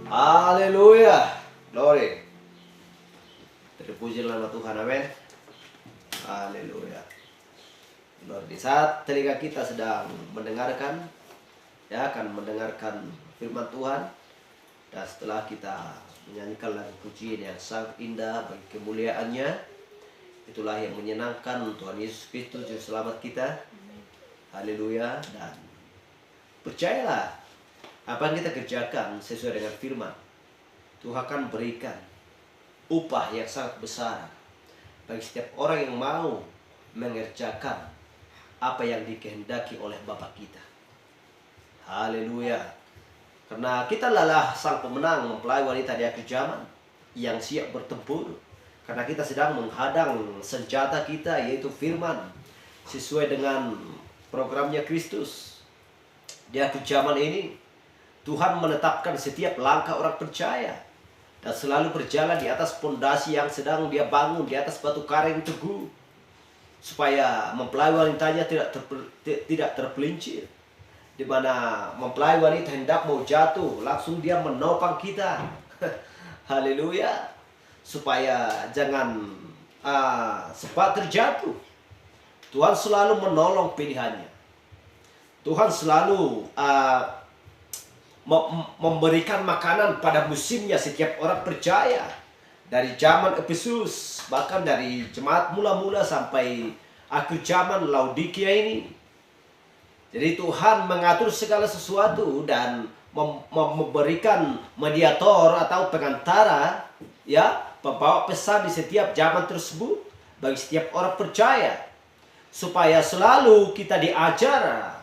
Haleluya. Glory. Terpuji nama Tuhan, amin. Haleluya. Di saat telinga kita sedang mendengarkan, ya akan mendengarkan firman Tuhan, dan setelah kita menyanyikan lagu pujian yang sangat indah bagi kemuliaannya, itulah yang menyenangkan Tuhan Yesus Kristus Juru Selamat kita. Haleluya. Dan percayalah, apa yang kita kerjakan sesuai dengan firman, Tuhan akan berikan upah yang sangat besar bagi setiap orang yang mau mengerjakan apa yang dikehendaki oleh Bapa kita. Haleluya. Karena kita adalah sang pemenang mempelai wanita di akhir zaman yang siap bertempur. Karena kita sedang menghadang senjata kita, yaitu firman, sesuai dengan programnya Kristus. Di akhir zaman ini Tuhan menetapkan setiap langkah orang percaya dan selalu berjalan di atas pondasi yang sedang dia bangun, di atas batu karang teguh, supaya mempelai wanitanya tidak terpelincir. Di mana mempelai wanita hendak mau jatuh, langsung dia menopang kita. Haleluya. Supaya jangan sempat terjatuh. Tuhan selalu menolong pilihannya. Tuhan selalu memberikan makanan pada musimnya setiap orang percaya. Dari zaman Efesus, bahkan dari jemaat mula-mula sampai akhir zaman Laodikia ini. Jadi Tuhan mengatur segala sesuatu dan memberikan mediator atau pengantara, ya, pembawa pesan di setiap zaman tersebut bagi setiap orang percaya, supaya selalu kita diajar.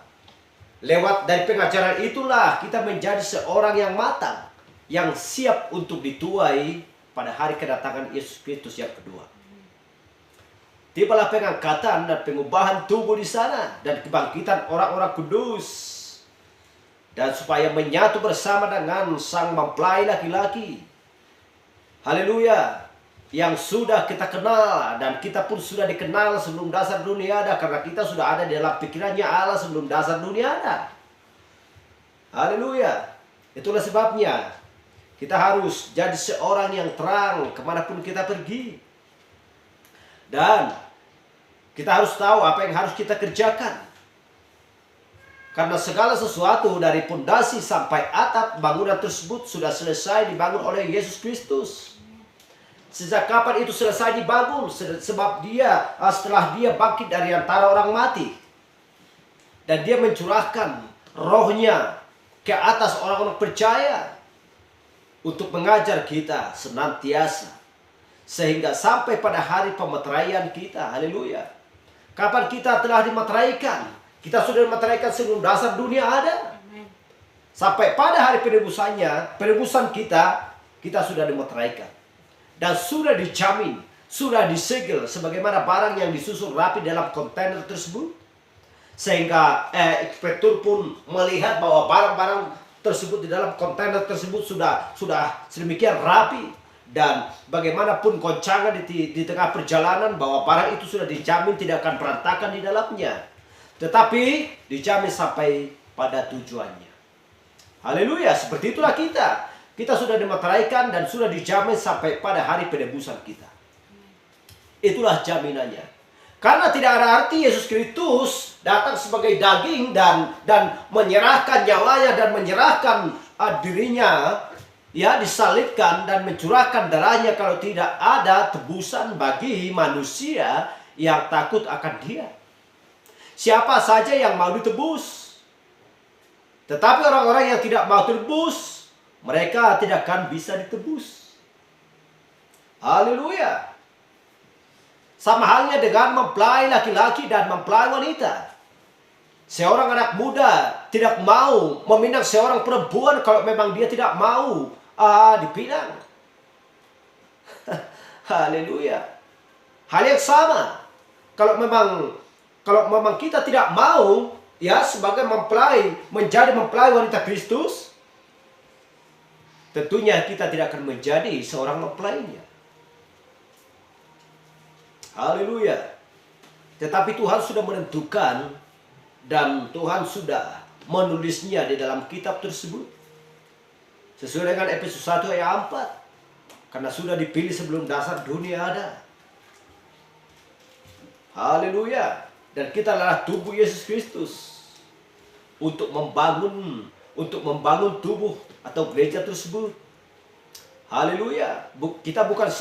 Lewat dari pengajaran itulah kita menjadi seorang yang matang, yang siap untuk dituai pada hari kedatangan Yesus Kristus yang kedua. Tibalah pengangkatan dan pengubahan tubuh di sana, dan kebangkitan orang-orang kudus, dan supaya menyatu bersama dengan sang mempelai laki-laki. Haleluya. Yang sudah kita kenal, dan kita pun sudah dikenal sebelum dasar dunia ada, karena kita sudah ada di dalam pikirannya Allah sebelum dasar dunia ada. Haleluya. Itulah sebabnya kita harus jadi seorang yang terang kemanapun kita pergi. Dan kita harus tahu apa yang harus kita kerjakan. Karena segala sesuatu dari pondasi sampai atap bangunan tersebut sudah selesai dibangun oleh Yesus Kristus. Sejak kapan itu selesai dibangun? Sebab dia, setelah dia bangkit dari antara orang mati, dan dia mencurahkan rohnya ke atas orang-orang percaya untuk mengajar kita senantiasa, sehingga sampai pada hari pemeteraian kita. Haleluya. Kapan kita telah dimeteraikan? Kita sudah dimeteraikan sebelum dasar dunia ada. Sampai pada hari penebusannya, penebusan kita sudah dimeteraikan. Dan sudah dijamin, sudah disegel sebagaimana barang yang disusun rapi dalam kontainer tersebut. Sehingga inspektur pun melihat bahwa barang-barang tersebut di dalam kontainer tersebut sudah sedemikian rapi. Dan bagaimanapun goncangan di tengah perjalanan, bahwa barang itu sudah dijamin tidak akan berantakan di dalamnya. Tetapi dijamin sampai pada tujuannya. Haleluya, seperti itulah kita. Kita sudah dimeteraikan dan sudah dijamin sampai pada hari penebusan kita. Itulah jaminannya. Karena tidak ada arti Yesus Kristus datang sebagai daging dan menyerahkan nyawanya dan menyerahkan dirinya, ya, disalibkan dan mencurahkan darahnya kalau tidak ada tebusan bagi manusia yang takut akan dia. Siapa saja yang mau ditebus. Tetapi orang-orang yang tidak mau tebus, mereka tidak akan bisa ditebus. Haleluya. Sama halnya dengan mempelai laki-laki dan mempelai wanita. Seorang anak muda tidak mau meminang seorang perempuan kalau memang dia tidak mau dipinang. Haleluya. Hal yang sama. Kalau memang kita tidak mau, ya, sebagai mempelai, menjadi mempelai wanita Kristus, tentunya kita tidak akan menjadi seorang mempelainya. Haleluya. Tetapi Tuhan sudah menentukan dan Tuhan sudah menulisnya di dalam kitab tersebut. Sesuai dengan Efesus 1 ayat 4. Karena sudah dipilih sebelum dasar dunia ada. Haleluya. Dan kita adalah tubuh Yesus Kristus. Untuk membangun tubuh atau gereja tersebut. Haleluya. Kita bukan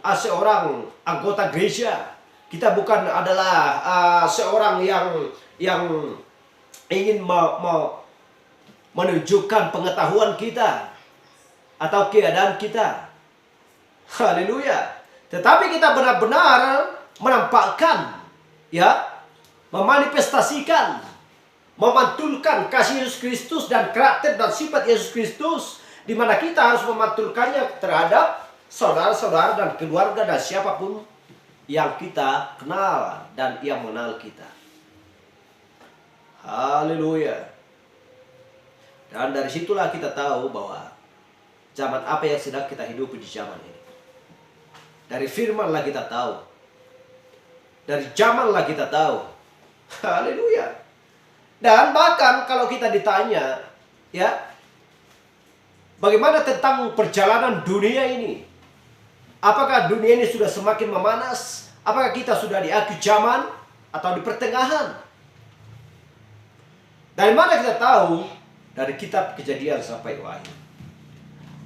seorang anggota gereja. Kita bukan adalah seorang yang ingin menunjukkan pengetahuan kita atau keadaan kita. Haleluya. Tetapi kita benar-benar menampakkan, memanifestasikan, memantulkan kasih Yesus Kristus dan karakter dan sifat Yesus Kristus, di mana kita harus memantulkannya terhadap saudara-saudara dan keluarga dan siapapun yang kita kenal dan yang mengenal kita. Haleluya. Dan dari situlah kita tahu bahwa zaman apa yang sedang kita hidupi di zaman ini. Dari firmanlah kita tahu. Dari zamanlah kita tahu. Haleluya. Dan bahkan kalau kita ditanya, bagaimana tentang perjalanan dunia ini? Apakah dunia ini sudah semakin memanas? Apakah kita sudah di akhir zaman atau di pertengahan? Dari mana kita tahu? Dari kitab Kejadian sampai Wahyu.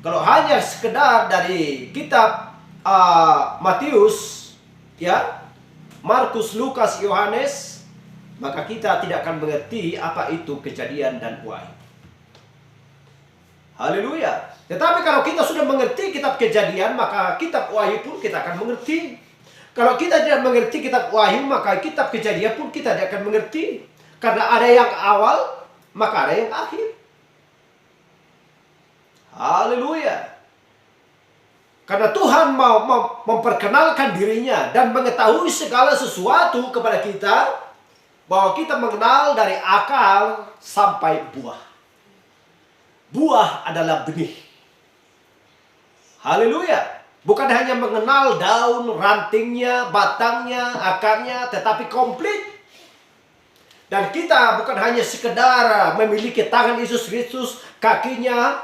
Kalau hanya sekedar dari kitab Matius, Markus, Lukas, Yohanes, maka kita tidak akan mengerti apa itu Kejadian dan Wahyu. Haleluya. Tetapi kalau kita sudah mengerti kitab Kejadian, maka kitab Wahyu pun kita akan mengerti. Kalau kita tidak mengerti kitab Wahyu, maka kitab Kejadian pun kita tidak akan mengerti. Karena ada yang awal, maka ada yang akhir. Haleluya. Karena Tuhan mau memperkenalkan dirinya dan mengetahui segala sesuatu kepada kita, bahwa kita mengenal dari akar sampai buah. Buah adalah benih. Haleluya. Bukan hanya mengenal daun, rantingnya, batangnya, akarnya, tetapi komplit. Dan kita bukan hanya sekedar memiliki tangan Yesus Kristus, kakinya,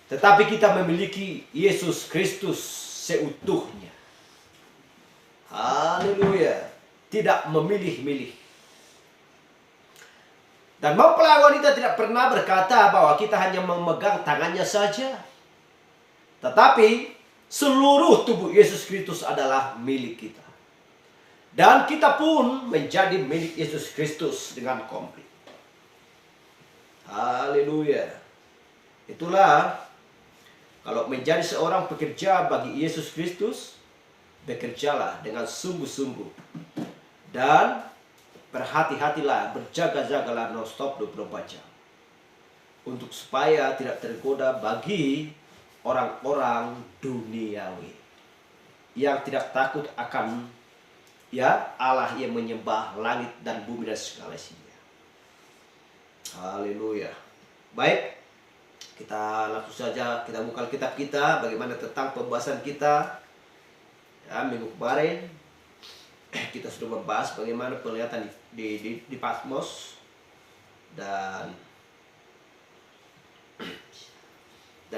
tetapi kita memiliki Yesus Kristus seutuhnya. Haleluya. Tidak memilih-milih. Dan mempelai wanita tidak pernah berkata bahwa kita hanya memegang tangannya saja. Tetapi seluruh tubuh Yesus Kristus adalah milik kita. Dan kita pun menjadi milik Yesus Kristus dengan komplit. Haleluya. Itulah, kalau menjadi seorang pekerja bagi Yesus Kristus, bekerjalah dengan sungguh-sungguh. Dan berhati-hatilah, berjaga-jagalah non-stop 24 jam. Untuk supaya tidak tergoda bagi orang-orang duniawi. Yang tidak takut akan Allah yang menyembah langit dan bumi dan segala isinya. Haleluya. Baik, kita langsung saja kita buka kitab kita. Bagaimana tentang pembahasan kita minggu kemarin. Kita sudah membahas bagaimana penglihatan di Patmos. Dan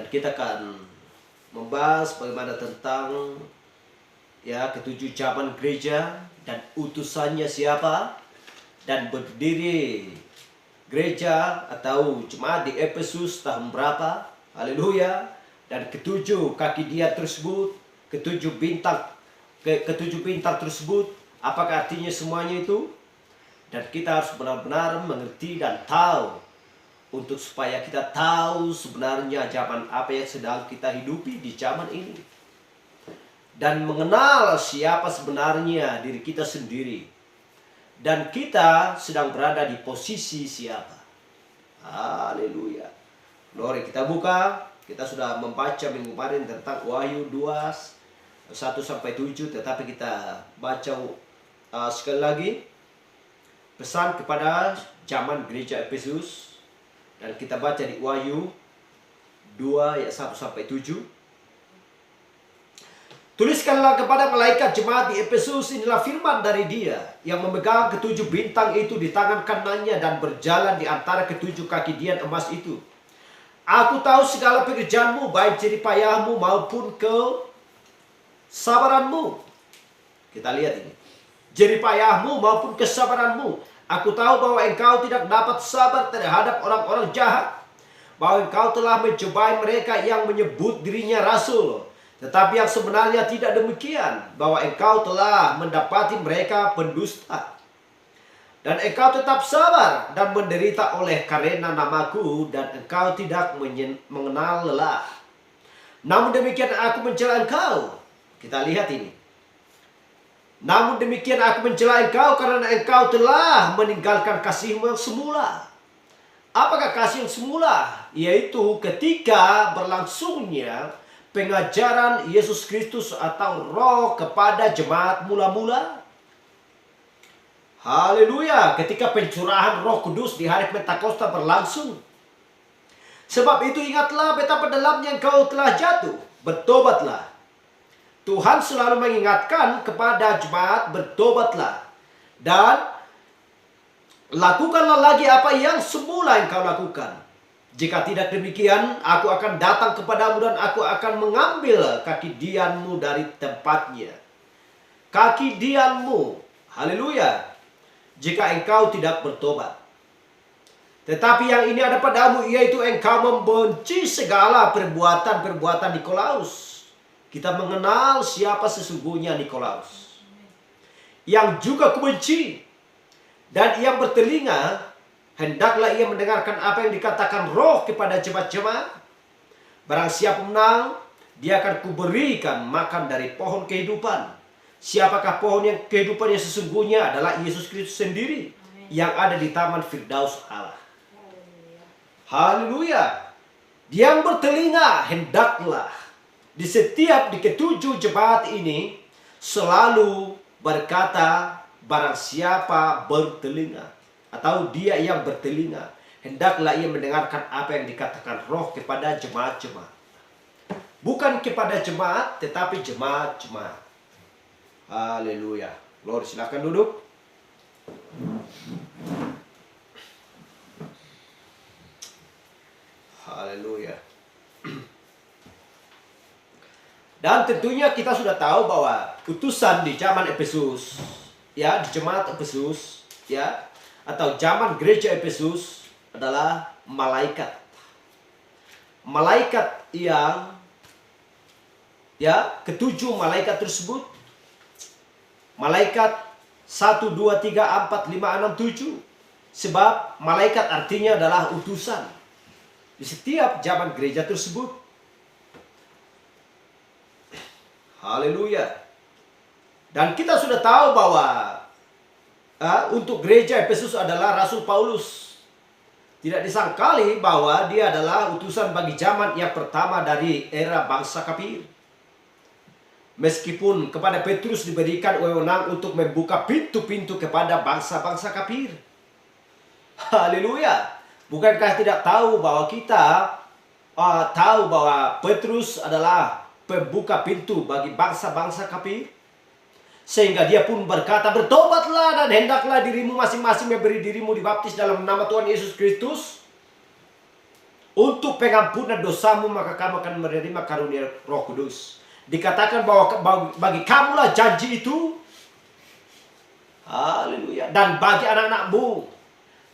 kita akan membahas bagaimana tentang ketujuh zaman gereja dan utusannya siapa, dan berdiri gereja atau jemaat di Efesus tahun berapa. Haleluya. Dan ketujuh kaki dia tersebut, ketujuh bintang tersebut, apakah artinya semuanya itu? Dan kita harus benar-benar mengerti dan tahu, untuk supaya kita tahu sebenarnya zaman apa yang sedang kita hidupi di zaman ini. Dan mengenal siapa sebenarnya diri kita sendiri. Dan kita sedang berada di posisi siapa. Haleluya. Glory, kita buka. Kita sudah membaca minggu kemarin tentang Wahyu 2:1-7. Tetapi kita baca sekali lagi. Pesan kepada zaman gereja Efesus. Dan kita baca di Wahyu 2:1-7. Tuliskanlah kepada malaikat jemaat di Efesus, inilah firman dari Dia yang memegang ketujuh bintang itu di tangan kanannya dan berjalan di antara ketujuh kaki dian emas itu. Aku tahu segala pekerjaanmu, baik jerih payahmu maupun kesabaranmu. Kita lihat ini. Jerih payahmu maupun kesabaranmu. Aku tahu bahwa engkau tidak dapat sabar terhadap orang-orang jahat. Bahwa engkau telah mencobai mereka yang menyebut dirinya rasul. Tetapi yang sebenarnya tidak demikian, bahwa engkau telah mendapati mereka pendusta. Dan engkau tetap sabar dan menderita oleh karena namaku, dan engkau tidak mengenal lelah. Namun demikian aku mencela engkau. Kita lihat ini. Namun demikian aku mencela engkau karena engkau telah meninggalkan kasihmu yang semula. Apakah kasih yang semula? Yaitu ketika berlangsungnya pengajaran Yesus Kristus atau roh kepada jemaat mula-mula. Haleluya, ketika pencurahan Roh Kudus di hari Pentakosta berlangsung. Sebab itu ingatlah betapa dalamnya engkau telah jatuh, bertobatlah. Tuhan selalu mengingatkan kepada jemaat, bertobatlah. Dan lakukanlah lagi apa yang semula engkau lakukan. Jika tidak demikian, aku akan datang kepadamu dan aku akan mengambil kaki dianmu dari tempatnya. Kaki dianmu, haleluya, jika engkau tidak bertobat. Tetapi yang ini ada padamu, yaitu engkau membenci segala perbuatan-perbuatan Nikolaus. Kita mengenal siapa sesungguhnya Nikolaus. Yang juga kubenci. Dan yang bertelinga, hendaklah ia mendengarkan apa yang dikatakan roh kepada jemaat-jemaat. Barang siapa menang, dia akan kuberikan makan dari pohon kehidupan. Siapakah pohon yang kehidupannya sesungguhnya adalah Yesus Kristus sendiri. Yang ada di taman Firdaus Allah. Haleluya. Yang bertelinga hendaklah. Di ketujuh jemaat ini selalu berkata, barang siapa bertelinga. Atau dia yang bertelinga, hendaklah ia mendengarkan apa yang dikatakan roh kepada jemaat-jemaat. Bukan kepada jemaat, tetapi jemaat-jemaat. Haleluya. Lord, silakan duduk. Haleluya. Dan tentunya kita sudah tahu bahwa utusan di zaman Efesus, ya, di jemaat Efesus, ya, atau zaman gereja Efesus adalah malaikat. Malaikat yang, ya, ketujuh malaikat tersebut. Malaikat 1, 2, 3, 4, 5, 6, 7. Sebab malaikat artinya adalah utusan. Di setiap zaman gereja tersebut. Haleluya. Dan kita sudah tahu bahwa untuk gereja Efesus adalah Rasul Paulus. Tidak disangkali bahwa dia adalah utusan bagi zaman yang pertama dari era bangsa kafir. Meskipun kepada Petrus diberikan wewenang untuk membuka pintu-pintu kepada bangsa-bangsa kafir. Haleluya. Bukankah tidak tahu bahwa kita tahu bahwa Petrus adalah pembuka pintu bagi bangsa-bangsa kafir? Sehingga dia pun berkata, bertobatlah dan hendaklah dirimu masing-masing memberi dirimu dibaptis dalam nama Tuhan Yesus Kristus untuk pengampunan dosamu, maka kamu akan menerima karunia Roh Kudus. Dikatakan bahwa bagi kamulah janji itu. Haleluya. Dan bagi anak-anakmu.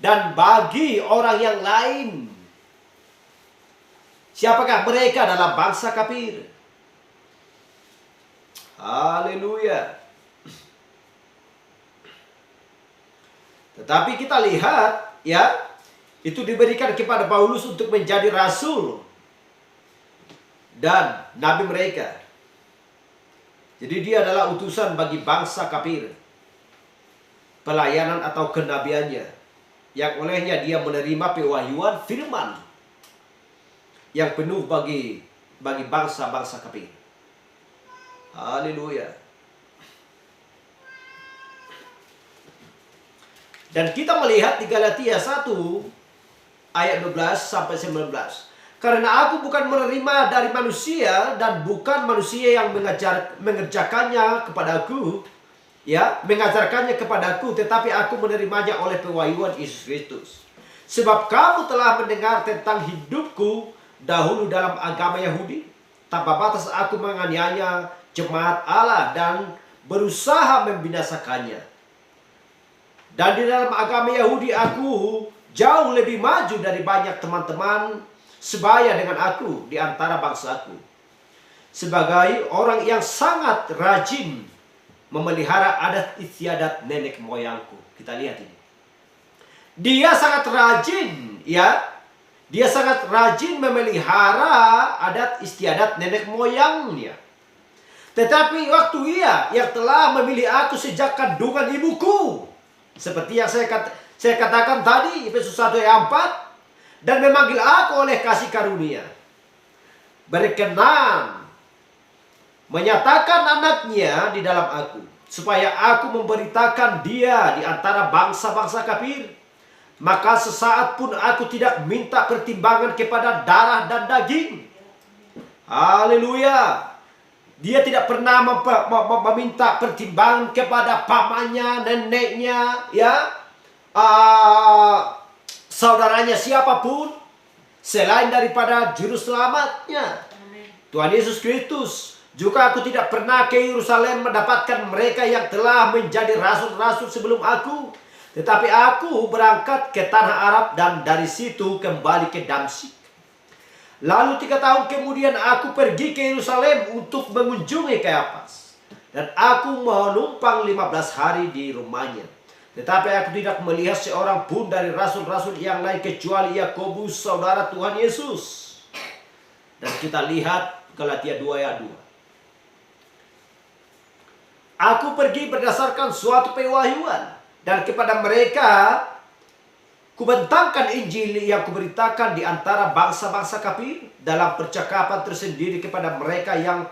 Dan bagi orang yang lain. Siapakah mereka? Adalah bangsa kafir. Haleluya. Tetapi kita lihat, ya, itu diberikan kepada Paulus untuk menjadi rasul dan nabi mereka. Jadi dia adalah utusan bagi bangsa kafir. Pelayanan atau kenabiannya, yang olehnya dia menerima pewahyuan firman yang penuh bagi bangsa-bangsa kafir. Haleluya. Dan kita melihat di Galatia 1 ayat 12 sampai 19. Karena aku bukan menerima dari manusia dan bukan manusia yang mengerjakannya kepadaku, ya, mengajarkannya kepadaku, tetapi aku menerimanya oleh pewahyuan Yesus Kristus. Sebab kamu telah mendengar tentang hidupku dahulu dalam agama Yahudi. Tanpa batas aku menganiaya jemaat Allah dan berusaha membinasakannya. Dan di dalam agama Yahudi aku jauh lebih maju dari banyak teman-teman sebaya dengan aku di antara bangsaku. Sebagai orang yang sangat rajin memelihara adat istiadat nenek moyangku. Kita lihat ini. Dia sangat rajin, ya. Dia sangat rajin memelihara adat istiadat nenek moyangnya. Tetapi waktu ia yang telah memilih aku sejak kandungan ibuku, seperti yang saya katakan tadi, Efesus 1 ayat 4, dan memanggil aku oleh kasih karunia, berkenan menyatakan anaknya di dalam aku, supaya aku memberitakan dia di antara bangsa-bangsa kafir. Maka sesaat pun aku tidak minta pertimbangan kepada darah dan daging. Haleluya. Dia tidak pernah meminta pertimbangan kepada pamannya, neneknya, ya, saudaranya siapapun selain daripada juru selamatnya, Tuhan Yesus Kristus. Juga aku tidak pernah ke Yerusalem mendapatkan mereka yang telah menjadi rasul-rasul sebelum aku, tetapi aku berangkat ke tanah Arab dan dari situ kembali ke Damsyik. Lalu 3 tahun kemudian aku pergi ke Yerusalem untuk mengunjungi Kayafas, dan aku menumpang 15 hari di rumahnya. Tetapi aku tidak melihat seorang pun dari rasul-rasul yang lain kecuali Yakobus, saudara Tuhan Yesus. Dan kita lihat Galatia 2 ayat 2. Aku pergi berdasarkan suatu pewahyuan, dan kepada mereka kubentangkan Injil yang kuberitakan di antara bangsa-bangsa kafir dalam percakapan tersendiri kepada mereka yang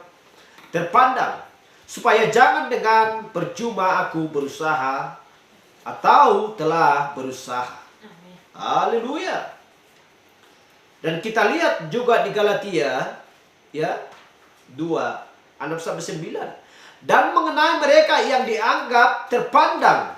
terpandang, supaya jangan dengan percuma aku berusaha atau telah berusaha. Haleluya. Dan kita lihat juga di Galatia, ya, 2 6-9. Dan mengenai mereka yang dianggap terpandang.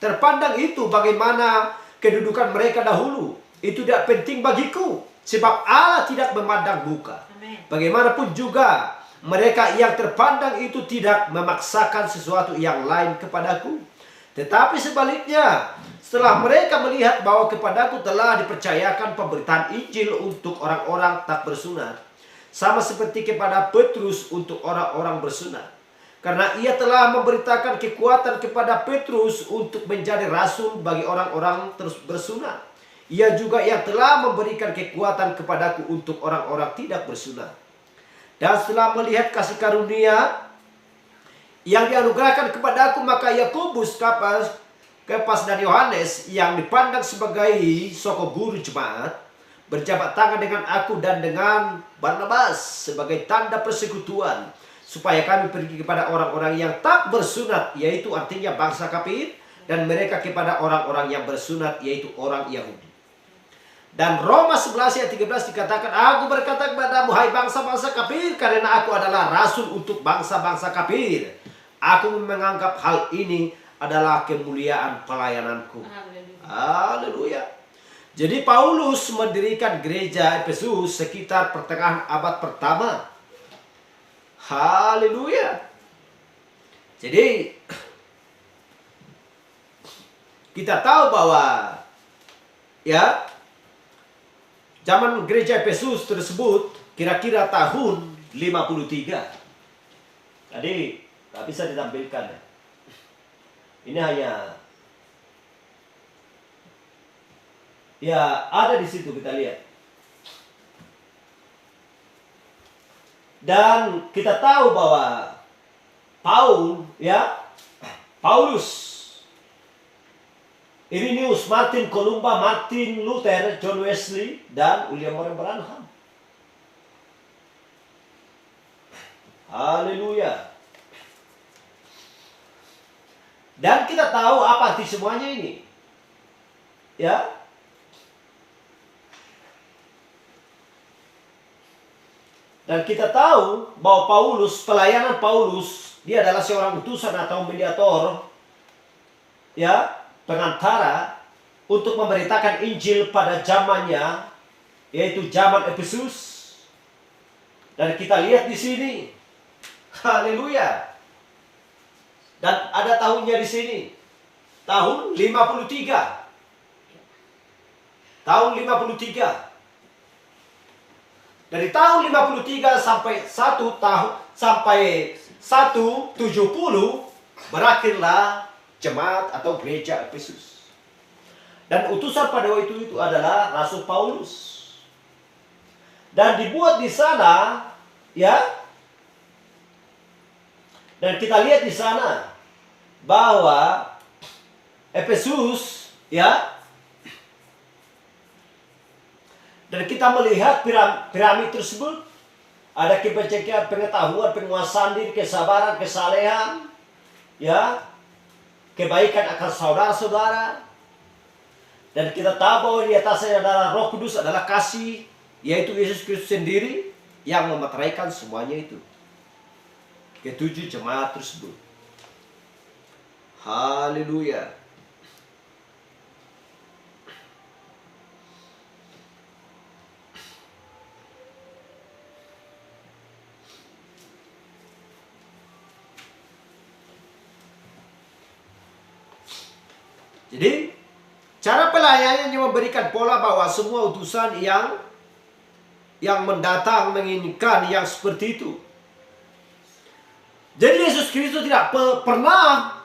Terpandang itu bagaimana kedudukan mereka dahulu. Itu tidak penting bagiku, sebab Allah tidak memandang muka. Bagaimanapun juga mereka yang terpandang itu tidak memaksakan sesuatu yang lain kepadaku. Tetapi sebaliknya, setelah mereka melihat bahwa kepadaku telah dipercayakan pemberitaan Injil untuk orang-orang tak bersunat, sama seperti kepada Petrus untuk orang-orang bersunat. Karena ia telah memberitakan kekuatan kepada Petrus untuk menjadi rasul bagi orang-orang terus bersunat. Ia juga yang telah memberikan kekuatan kepadaku untuk orang-orang tidak bersunat. Dan setelah melihat kasih karunia yang dianugerahkan kepadaku, maka Yakobus, Kepas dan Yohanes yang dipandang sebagai soko guru jemaat berjabat tangan dengan aku dan dengan Barnabas sebagai tanda persekutuan, supaya kami pergi kepada orang-orang yang tak bersunat, yaitu artinya bangsa kafir, dan mereka kepada orang-orang yang bersunat, yaitu orang Yahudi. Dan Roma 11 ayat 13 dikatakan, aku berkata kepadamu, hai bangsa-bangsa kafir, karena aku adalah rasul untuk bangsa-bangsa kafir. Aku menganggap hal ini adalah kemuliaan pelayananku. Haleluya. Jadi Paulus mendirikan gereja Efesus sekitar pertengahan abad pertama. Haleluya. Jadi kita tahu bahwa, ya, zaman gereja Efesus tersebut kira-kira tahun 53. Jadi tak bisa ditampilkan. Ini hanya, ya, ada di situ, kita lihat. Dan kita tahu bahwa Paulus, Irenaeus, Martin Columba, Martin Luther, John Wesley, dan William Marion Branham. Haleluya. Dan kita tahu apa arti semuanya ini. Ya. Dan kita tahu bahwa Paulus, pelayanan Paulus, dia adalah seorang utusan atau mediator, ya, pengantara untuk memberitakan Injil pada zamannya, yaitu zaman Efesus. Dan kita lihat di sini, haleluya. Dan ada tahunnya di sini, tahun 53. Tahun 53. Dari tahun 53 sampai 170 berakhirlah jemaat atau gereja Efesus. Dan utusan pada waktu itu adalah Rasul Paulus. Dan dibuat di sana, ya. Dan kita lihat di sana bahwa Efesus, ya. Dan kita melihat piramid tersebut, ada kebajikan, pengetahuan, penguasaan diri, kesabaran, kesalehan, ya, kebaikan akan saudara-saudara. Dan kita tahu bahwa di atasnya adalah Roh Kudus, adalah kasih, yaitu Yesus Kristus sendiri yang memeteraikan semuanya itu. Ketujuh jemaat tersebut. Haleluya. Jadi, cara pelayanannya memberikan pola bahwa semua utusan yang mendatang menginginkan yang seperti itu. Jadi Yesus Kristus tidak pernah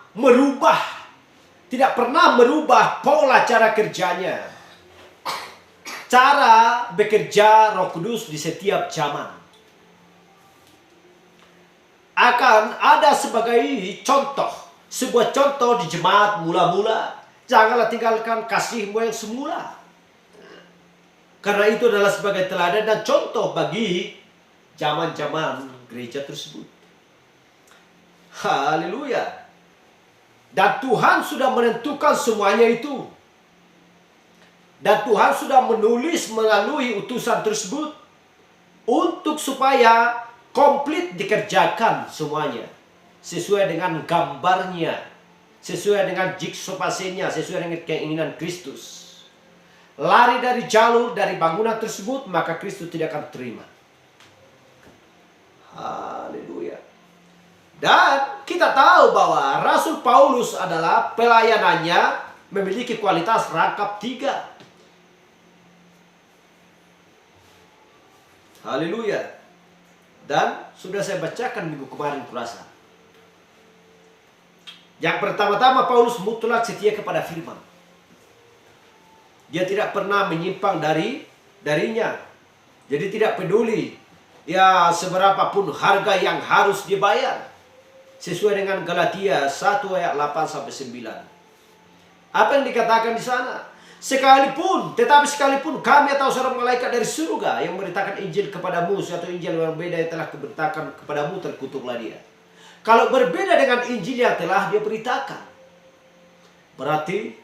merubah pola cara kerjanya. Cara bekerja Roh Kudus di setiap zaman. Akan ada sebagai contoh, sebuah contoh di jemaat mula-mula. Janganlah tinggalkan kasihmu yang semula. Karena itu adalah sebagai teladan dan contoh bagi zaman-zaman gereja tersebut. Haleluya. Dan Tuhan sudah menentukan semuanya itu. Dan Tuhan sudah menulis melalui utusan tersebut untuk supaya komplit dikerjakan semuanya. Sesuai dengan gambarnya. Sesuai dengan jigsaw puzzle-nya, sesuai dengan keinginan Kristus. Lari dari jalur, dari bangunan tersebut, maka Kristus tidak akan terima. Haleluya. Dan kita tahu bahwa Rasul Paulus adalah pelayanannya memiliki kualitas rangkap 3. Haleluya. Dan sudah saya bacakan minggu kemarin kurasa. Yang pertama-tama Paulus mutlak setia kepada firman. Dia tidak pernah menyimpang darinya. Jadi tidak peduli ya seberapapun harga yang harus dibayar. Sesuai dengan Galatia 1 ayat 8 sampai 9. Apa yang dikatakan di sana? Tetapi sekalipun kami atau seorang malaikat dari surga yang memberitakan Injil kepadamu, suatu Injil yang berbeda yang telah kuberitakan kepadamu, terkutuklah dia. Kalau berbeda dengan Injil yang telah dia beritakan, berarti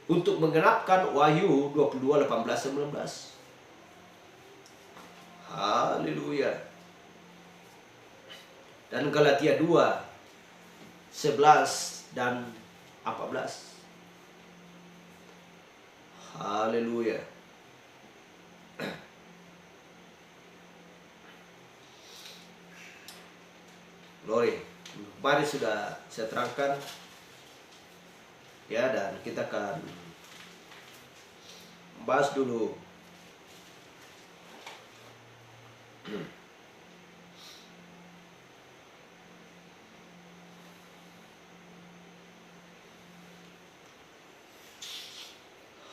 untuk menggenapkan Wahyu 22, 18, 19. Haleluya. Dan Galatia 2, 11 dan 14. Haleluya. Glory. Mari sudah saya terangkan. Ya, dan kita akan bahas dulu.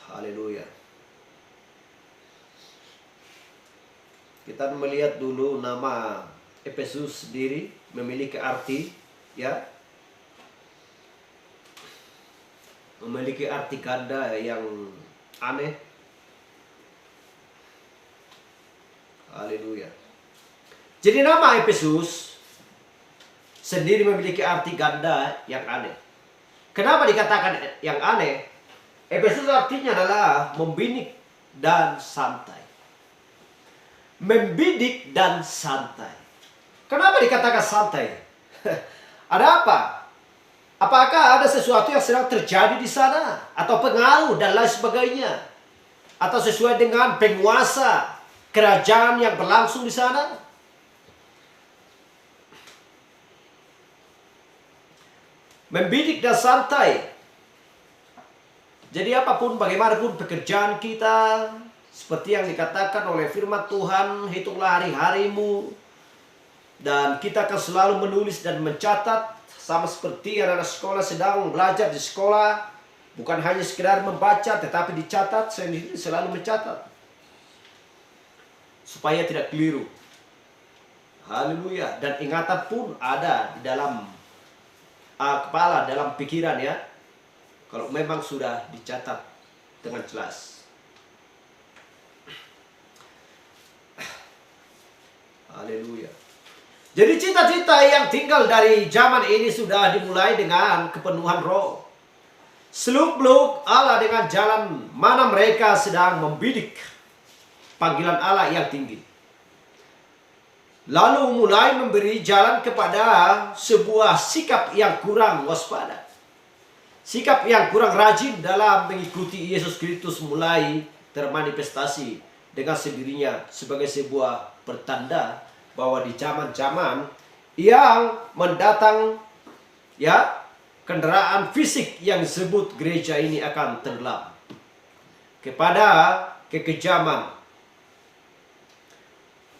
Haleluya. Kita melihat dulu nama Efesus sendiri memiliki arti, ya, memiliki arti ganda yang aneh. Haleluya. Jadi nama Efesus sendiri memiliki arti ganda yang aneh. Kenapa dikatakan yang aneh? Efesus artinya adalah membinik dan santai. membidik dan santai. Kenapa dikatakan santai? Ada apa? Apakah ada sesuatu yang sedang terjadi di sana? Atau pengaruh dan lain sebagainya? Atau sesuai dengan penguasa kerajaan yang berlangsung di sana? Membidik dan santai. Jadi apapun, bagaimanapun pekerjaan kita, seperti yang dikatakan oleh firman Tuhan, hitunglah hari-harimu. Dan kita akan selalu menulis dan mencatat, sama seperti anak-anak sekolah sedang belajar di sekolah. Bukan hanya sekedar membaca, tetapi dicatat, sendiri selalu mencatat. Supaya tidak keliru. Haleluya. Dan ingatan pun ada di dalam kepala, dalam pikiran ya. Kalau memang sudah dicatat dengan jelas. Haleluya. Jadi cita-cita yang tinggal dari zaman ini sudah dimulai dengan kepenuhan roh. Seluk-beluk Allah dengan jalan mana mereka sedang membidik panggilan Allah yang tinggi. Lalu mulai memberi jalan kepada sebuah sikap yang kurang waspada. Sikap yang kurang rajin dalam mengikuti Yesus Kristus mulai termanifestasi dengan sendirinya sebagai sebuah pertanda bahwa di zaman-zaman yang mendatang ya, kendaraan fisik yang disebut gereja ini akan tenggelam kepada kekejaman.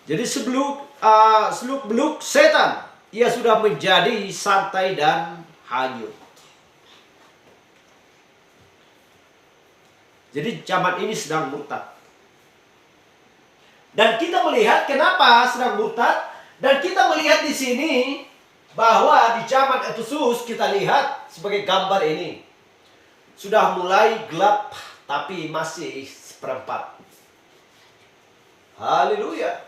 Jadi seluk-beluk setan, ia sudah menjadi santai dan hanyut. Jadi zaman ini sedang murtad. Dan kita melihat kenapa sedang murtad. Dan kita melihat di sini bahwa di zaman Efesus kita lihat sebagai gambar ini. Sudah mulai gelap tapi masih seperempat. Haleluya.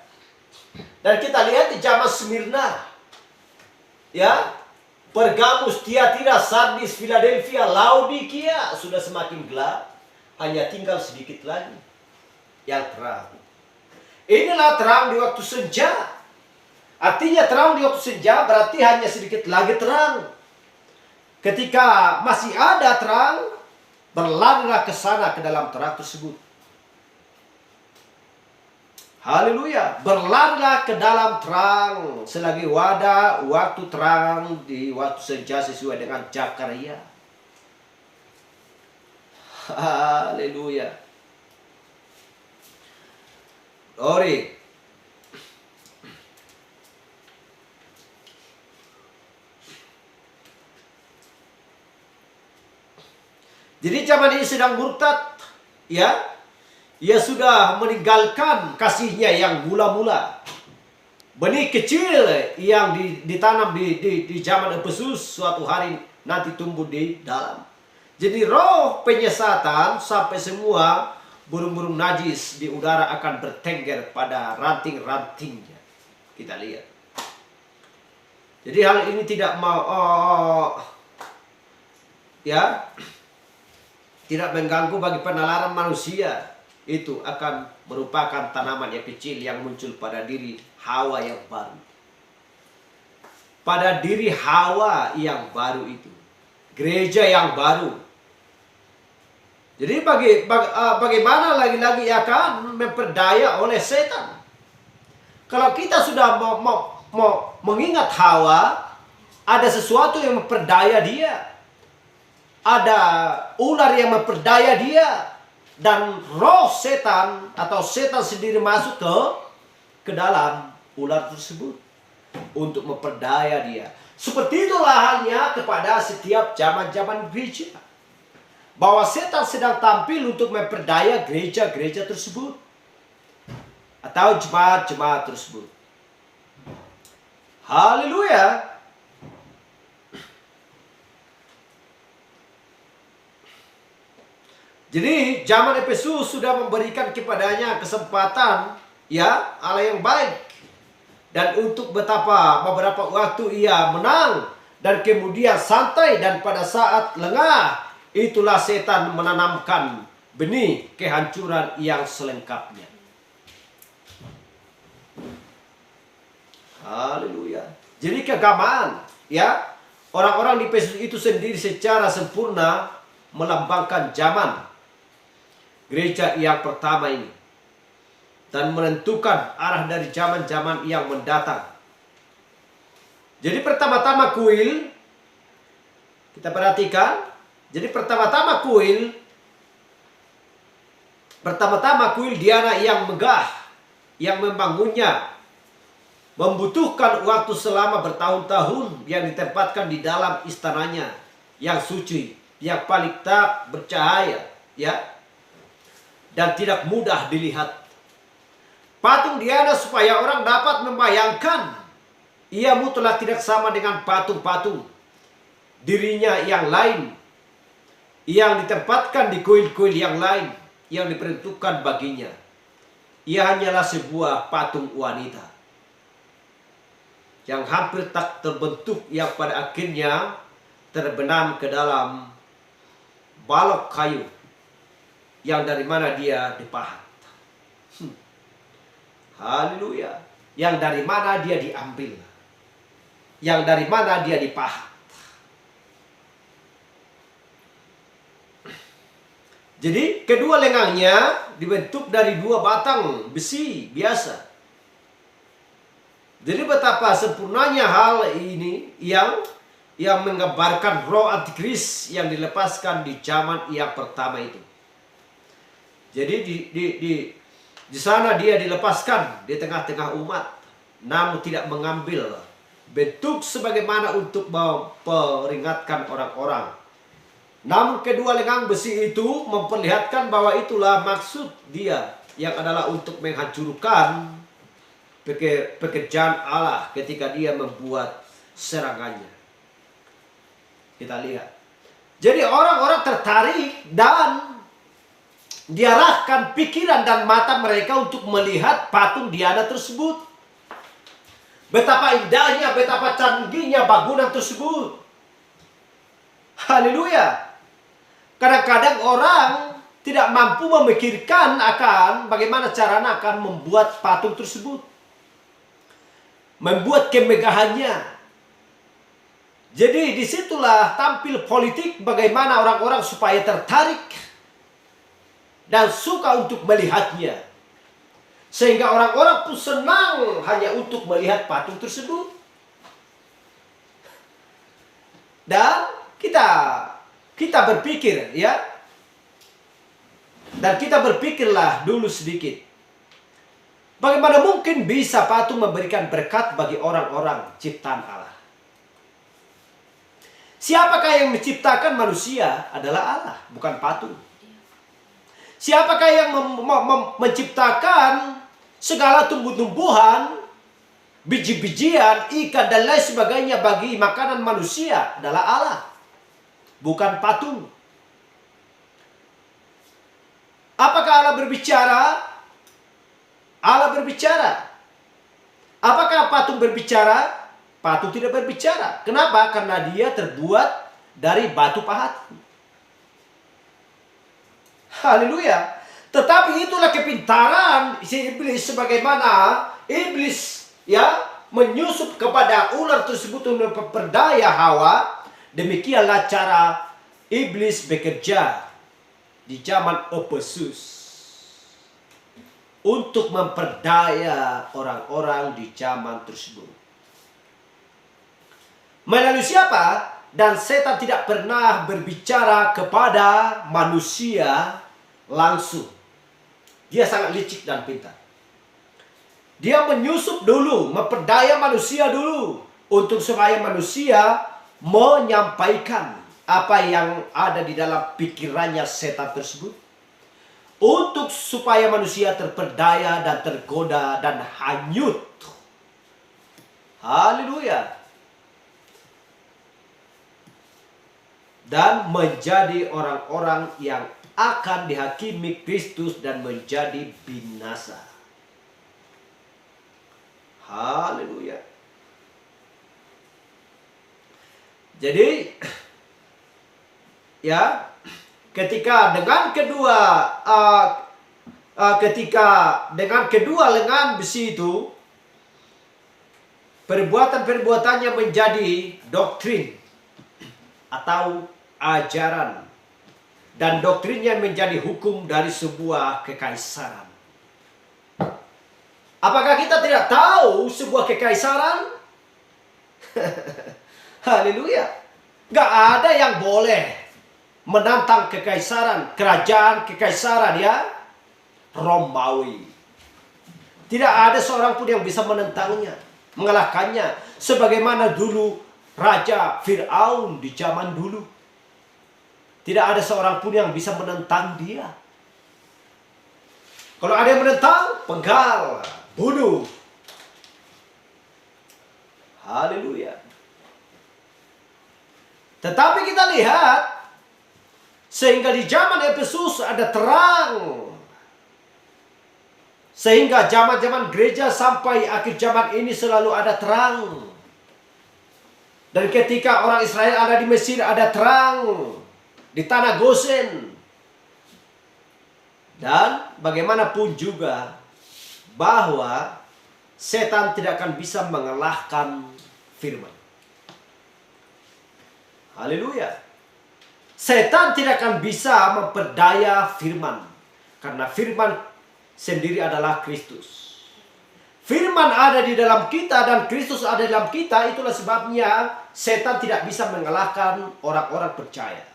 Dan kita lihat di zaman Smyrna. Ya. Pergamus, Tiatira, Sardis, Philadelphia, Laodikia sudah semakin gelap. Hanya tinggal sedikit lagi yang terang. Inilah terang di waktu senja. Artinya terang di waktu senja berarti hanya sedikit lagi terang. Ketika masih ada terang, berlarilah ke sana ke dalam terang tersebut. Haleluya. Berlarilah ke dalam terang selagi ada waktu terang di waktu senja sesuai dengan Zakaria. Haleluya. Glory. Jadi zaman ini sedang murtad, ya. Ia sudah meninggalkan kasihnya yang mula-mula. Benih kecil yang ditanam di zaman Efesus suatu hari nanti tumbuh di dalam. Jadi roh penyesatan sampai semua burung-burung najis di udara akan bertengger pada ranting-rantingnya. Kita lihat. Jadi hal ini tidak mau ya, tidak mengganggu bagi penalaran manusia. Itu akan merupakan tanaman yang kecil yang muncul pada diri Hawa yang baru. Pada diri Hawa yang baru itu. Gereja yang baru. Jadi bagaimana lagi-lagi akan memperdaya oleh setan? Kalau kita sudah mau mengingat Hawa, ada sesuatu yang memperdaya dia. Ada ular yang memperdaya dia. Dan roh setan atau setan sendiri masuk ke dalam ular tersebut untuk memperdaya dia. Seperti itulah halnya kepada setiap zaman-zaman gereja. Bahwa setan sedang tampil untuk memperdaya gereja-gereja tersebut. Atau jemaat-jemaat tersebut. Haleluya. Jadi zaman Efesus sudah memberikan kepadanya kesempatan, ya, Allah yang baik. Dan untuk betapa beberapa waktu ia menang dan kemudian santai, dan pada saat lengah itulah setan menanamkan benih kehancuran yang selengkapnya. Haleluya. Jadi keagamaan, ya, orang-orang di Efesus itu sendiri secara sempurna melambangkan zaman gereja yang pertama ini dan menentukan arah dari zaman-zaman yang mendatang. Jadi pertama-tama kuil, kita perhatikan, jadi pertama-tama kuil Diana yang megah, yang membangunnya membutuhkan waktu selama bertahun-tahun yang ditempatkan di dalam istananya yang suci, yang paling tak bercahaya, ya, dan tidak mudah dilihat. Patung Diana supaya orang dapat membayangkan ia mutlak tidak sama dengan patung-patung dirinya yang lain yang ditempatkan di kuil-kuil yang lain yang diperuntukkan baginya. Ia hanyalah sebuah patung wanita yang hampir tak terbentuk, yang pada akhirnya terbenam ke dalam balok kayu yang dari mana dia dipahat. Haleluya. Yang dari mana dia diambil, yang dari mana dia dipahat. Jadi kedua lengannya dibentuk dari dua batang besi biasa. Jadi betapa sempurnanya hal ini yang menggambarkan roh antikris yang dilepaskan di zaman yang pertama itu. Jadi di sana dia dilepaskan di tengah-tengah umat, namun tidak mengambil bentuk sebagaimana untuk memperingatkan orang-orang. Namun kedua lengan besi itu memperlihatkan bahwa itulah maksud dia, yang adalah untuk menghancurkan pekerjaan Allah ketika dia membuat serangannya. Kita lihat. Jadi orang-orang tertarik dan diarahkan pikiran dan mata mereka untuk melihat patung Diana tersebut. Betapa indahnya, betapa canggihnya bangunan tersebut. Haleluya. Kadang-kadang orang tidak mampu memikirkan akan bagaimana caranya akan membuat patung tersebut, membuat kemegahannya. Jadi disitulah tampil politik, bagaimana orang-orang supaya tertarik dan suka untuk melihatnya. Sehingga orang-orang pun senang hanya untuk melihat patung tersebut. Dan kita berpikir, ya. Dan kita berpikirlah dulu sedikit. Bagaimana mungkin bisa patung memberikan berkat bagi orang-orang ciptaan Allah? Siapakah yang menciptakan manusia adalah Allah, bukan patung. Siapakah yang menciptakan segala tumbuh-tumbuhan, biji-bijian, ikan, dan lain sebagainya bagi makanan manusia adalah Allah, bukan patung. Apakah Allah berbicara? Allah berbicara. Apakah patung berbicara? Patung tidak berbicara. Kenapa? Karena dia terbuat dari batu pahat. Haleluya. Tetapi itulah kepintaran si iblis, sebagaimana iblis, ya, menyusup kepada ular tersebut untuk memperdaya Hawa. Demikianlah cara iblis bekerja di zaman Efesus untuk memperdaya orang-orang di zaman tersebut. Melalui siapa? Dan setan tidak pernah berbicara kepada manusia langsung. Dia sangat licik dan pintar. Dia menyusup dulu, memperdaya manusia dulu, untuk supaya manusia menyampaikan apa yang ada di dalam pikirannya setan tersebut, untuk supaya manusia terperdaya dan tergoda dan hanyut. Haleluya. Dan menjadi orang-orang yang akan dihakimi Kristus dan menjadi binasa. Haleluya. Jadi, ya, ketika dengan kedua lengan besi itu, perbuatan-perbuatannya menjadi doktrin atau ajaran, dan doktrinnya menjadi hukum dari sebuah kekaisaran. Apakah kita tidak tahu sebuah kekaisaran? Haleluya. Gak ada yang boleh menantang kekaisaran, kerajaan kekaisaran ya Romawi. Tidak ada seorang pun yang bisa menentangnya, mengalahkannya. Sebagaimana dulu Raja Fir'aun di zaman dulu. Tidak ada seorang pun yang bisa menentang dia. Kalau ada yang menentang, penggal, bunuh. Haleluya. Tetapi kita lihat, sehingga di zaman Efesus ada terang. Sehingga zaman-zaman gereja sampai akhir zaman ini selalu ada terang. Dan ketika orang Israel ada di Mesir, ada terang di tanah Gosen. Dan bagaimanapun juga bahwa setan tidak akan bisa mengalahkan firman. Haleluya. Setan tidak akan bisa memperdaya firman. Karena firman sendiri adalah Kristus. Firman ada di dalam kita dan Kristus ada di dalam kita. Itulah sebabnya setan tidak bisa mengalahkan orang-orang percaya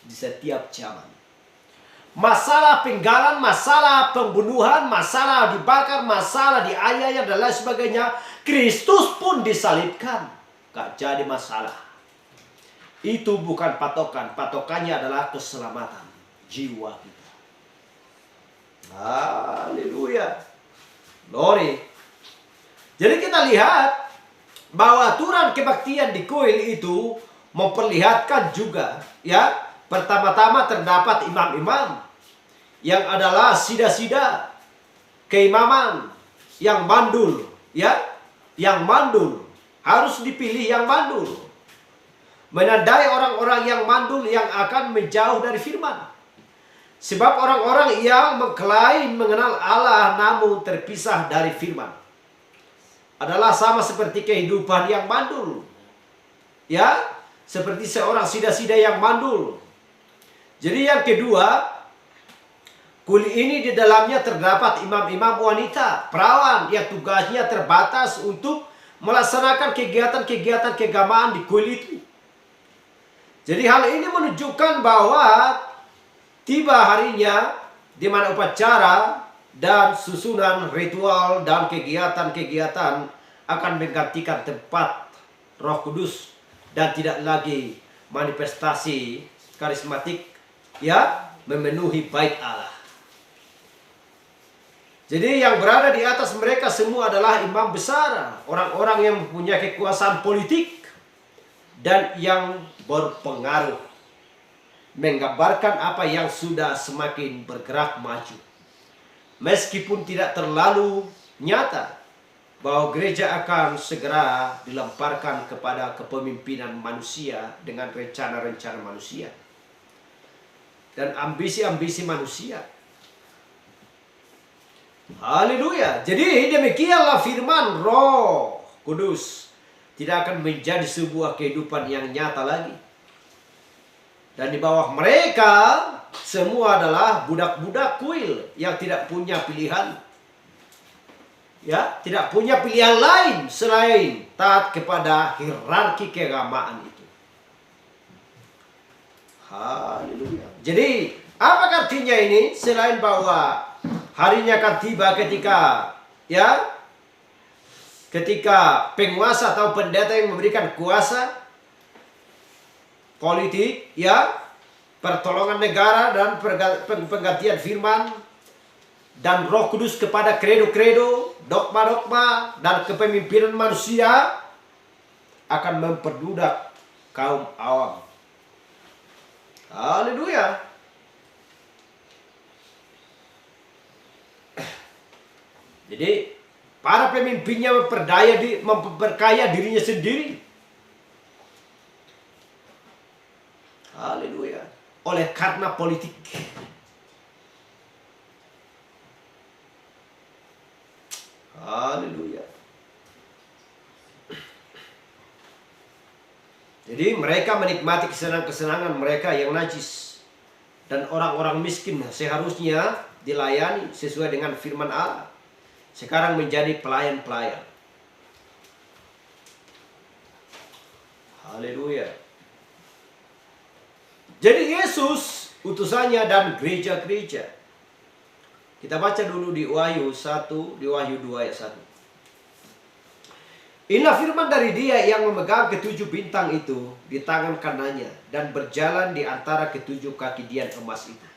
di setiap zaman. Masalah penggalan, masalah pembunuhan, masalah dibakar, masalah dianiaya dan lain sebagainya, Kristus pun disalibkan. Gak jadi masalah. Itu bukan patokan. Patokannya adalah keselamatan jiwa kita. Haleluya. Glory. Jadi kita lihat bahwa aturan kebaktian di kuil itu memperlihatkan juga ya, pertama-tama terdapat imam-imam yang adalah sida-sida keimaman yang mandul ya, yang mandul harus dipilih yang mandul, menandai orang-orang yang mandul yang akan menjauh dari firman. Sebab orang-orang yang mengklaim mengenal Allah namun terpisah dari firman adalah sama seperti kehidupan yang mandul. Ya, seperti seorang sida-sida yang mandul. Jadi yang kedua, kuil ini di dalamnya terdapat imam-imam wanita, perawan yang tugasnya terbatas untuk melaksanakan kegiatan-kegiatan keagamaan di kuil itu. Jadi hal ini menunjukkan bahwa tiba harinya di mana upacara dan susunan ritual dan kegiatan-kegiatan akan menggantikan tempat Roh Kudus dan tidak lagi manifestasi karismatik ya memenuhi bait Allah. Jadi yang berada di atas mereka semua adalah imam besar, orang-orang yang mempunyai kekuasaan politik dan yang berpengaruh. Menggambarkan apa yang sudah semakin bergerak maju. Meskipun tidak terlalu nyata bahwa gereja akan segera dilemparkan kepada kepemimpinan manusia dengan rencana-rencana manusia dan ambisi-ambisi manusia. Haleluya. Jadi demikianlah firman Roh Kudus tidak akan menjadi sebuah kehidupan yang nyata lagi. Dan di bawah mereka semua adalah budak-budak kuil yang tidak punya pilihan. Ya, tidak punya pilihan lain selain taat kepada hierarki keagamaan itu. Haleluya. Jadi, apa artinya ini? Selain bahwa harinya akan tiba ketika penguasa atau pendeta yang memberikan kuasa politik, ya, pertolongan negara dan penggantian firman dan Roh Kudus kepada kredo-kredo, dogma-dogma dan kepemimpinan manusia akan memperbudak kaum awam. Haleluya. Jadi para pemimpinnya memperkaya dirinya sendiri. Haleluya. Oleh karena politik. Haleluya. Jadi mereka menikmati kesenangan-kesenangan mereka yang najis. Dan orang-orang miskin seharusnya dilayani sesuai dengan firman Allah. Sekarang menjadi pelayan-pelayan. Haleluya. Jadi Yesus utusannya dan gereja-gereja. Kita baca dulu di Wahyu 1, di Wahyu 2 ayat 1. Inilah firman dari Dia yang memegang ketujuh bintang itu di tangan kanannya dan berjalan di antara ketujuh kaki dian emas itu.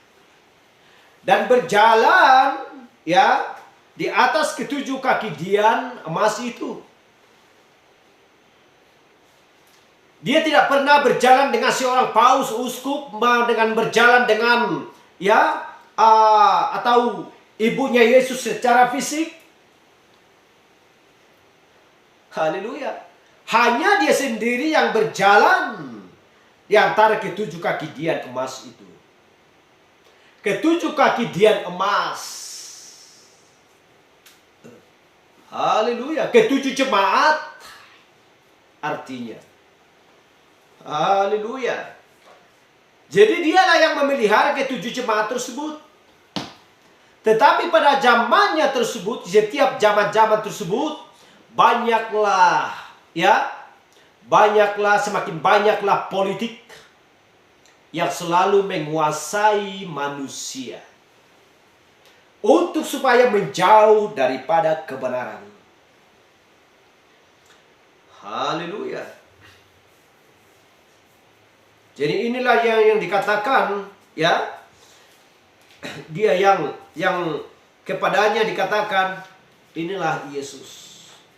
Dan berjalan ya di atas ketujuh kaki dian emas itu. Dia tidak pernah berjalan dengan seorang paus uskup, dengan berjalan dengan atau ibunya Yesus secara fisik. Haleluya. Hanya dia sendiri yang berjalan di antara ketujuh kaki dian emas itu. Ketujuh kaki dian emas. Haleluya. Ketujuh jemaat artinya. Haleluya. Jadi dialah yang memelihara ketujuh jemaat tersebut. Tetapi pada zamannya tersebut, setiap zaman-zaman tersebut, banyaklah semakin banyaklah politik yang selalu menguasai manusia untuk supaya menjauh daripada kebenaran. Haleluya. Jadi inilah yang dikatakan dia yang kepadanya dikatakan inilah Yesus.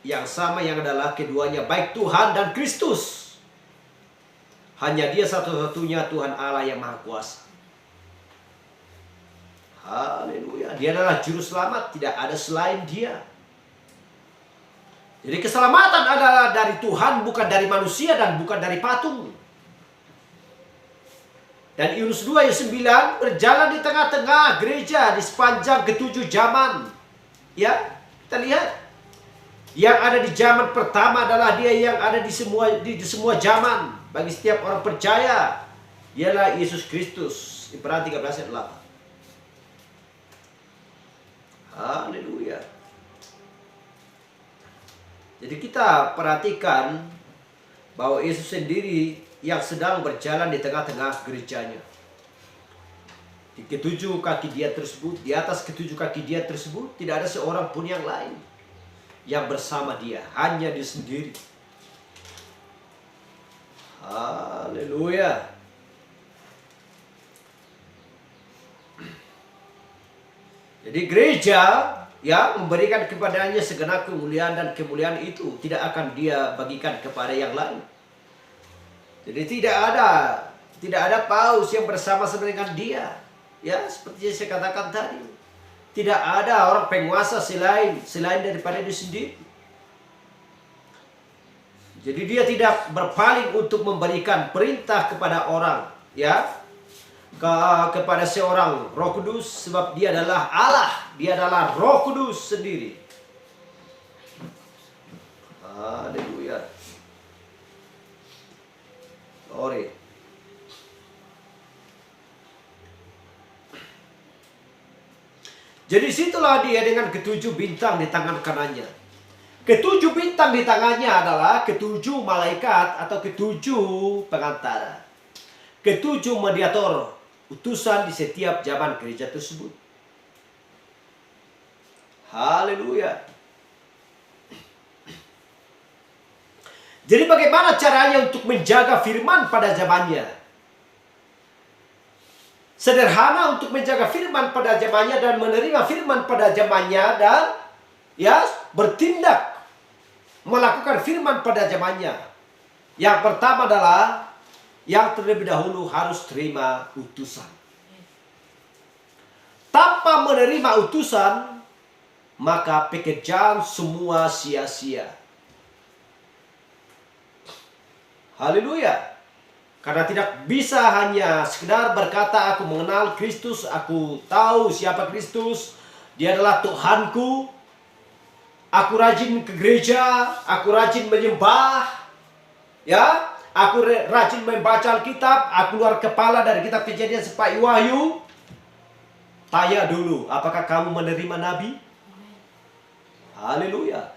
Yang sama yang adalah keduanya baik Tuhan dan Kristus. Hanya dia satu-satunya Tuhan Allah yang Maha Kuasa. Haleluya. Dia adalah juru selamat, tidak ada selain dia. Jadi keselamatan adalah dari Tuhan, bukan dari manusia dan bukan dari patung. Dan Yunus 2 ayat 9 berjalan di tengah-tengah gereja di sepanjang ketujuh zaman. Ya, kita lihat. Yang ada di zaman pertama adalah dia yang ada di semua zaman. Bagi setiap orang percaya, dialah Yesus Kristus. Ibrani 13 ayat 8. Haleluya. Jadi kita perhatikan bahwa Yesus sendiri yang sedang berjalan di tengah-tengah gerejanya. Di ketujuh kaki dia tersebut, di atas ketujuh kaki dia tersebut, tidak ada seorang pun yang lain yang bersama dia, hanya dia sendiri. Haleluya. Jadi gereja yang memberikan kepadanya segenap kemuliaan, dan kemuliaan itu tidak akan dia bagikan kepada yang lain. Jadi tidak ada paus yang bersama-sama dengan dia. Ya, seperti yang saya katakan tadi. Tidak ada orang penguasa selain daripada dia sendiri. Jadi dia tidak berpaling untuk memberikan perintah kepada orang, kepada seorang Roh Kudus, sebab dia adalah Allah, dia adalah Roh Kudus sendiri. Haleluya. Glory. Jadi situlah dia dengan ketujuh bintang di tangan kanannya. Ketujuh bintang di tangannya adalah ketujuh malaikat atau ketujuh pengantara. Ketujuh mediator, utusan di setiap zaman gereja tersebut. Haleluya. Jadi bagaimana caranya untuk menjaga firman pada zamannya? Sederhana untuk menjaga firman pada zamannya dan menerima firman pada zamannya dan bertindak melakukan firman pada zamannya. Yang pertama adalah yang terlebih dahulu harus terima utusan. Tanpa menerima utusan, maka pekerjaan semua sia-sia. Haleluya. Karena tidak bisa hanya sekedar berkata aku mengenal Kristus, aku tahu siapa Kristus, dia adalah Tuhanku, aku rajin ke gereja, aku rajin menyembah, aku rajin membaca Alkitab, aku keluar kepala dari kitab Kejadian sampai Wahyu. Tanya dulu, apakah kamu menerima Nabi? Haleluya.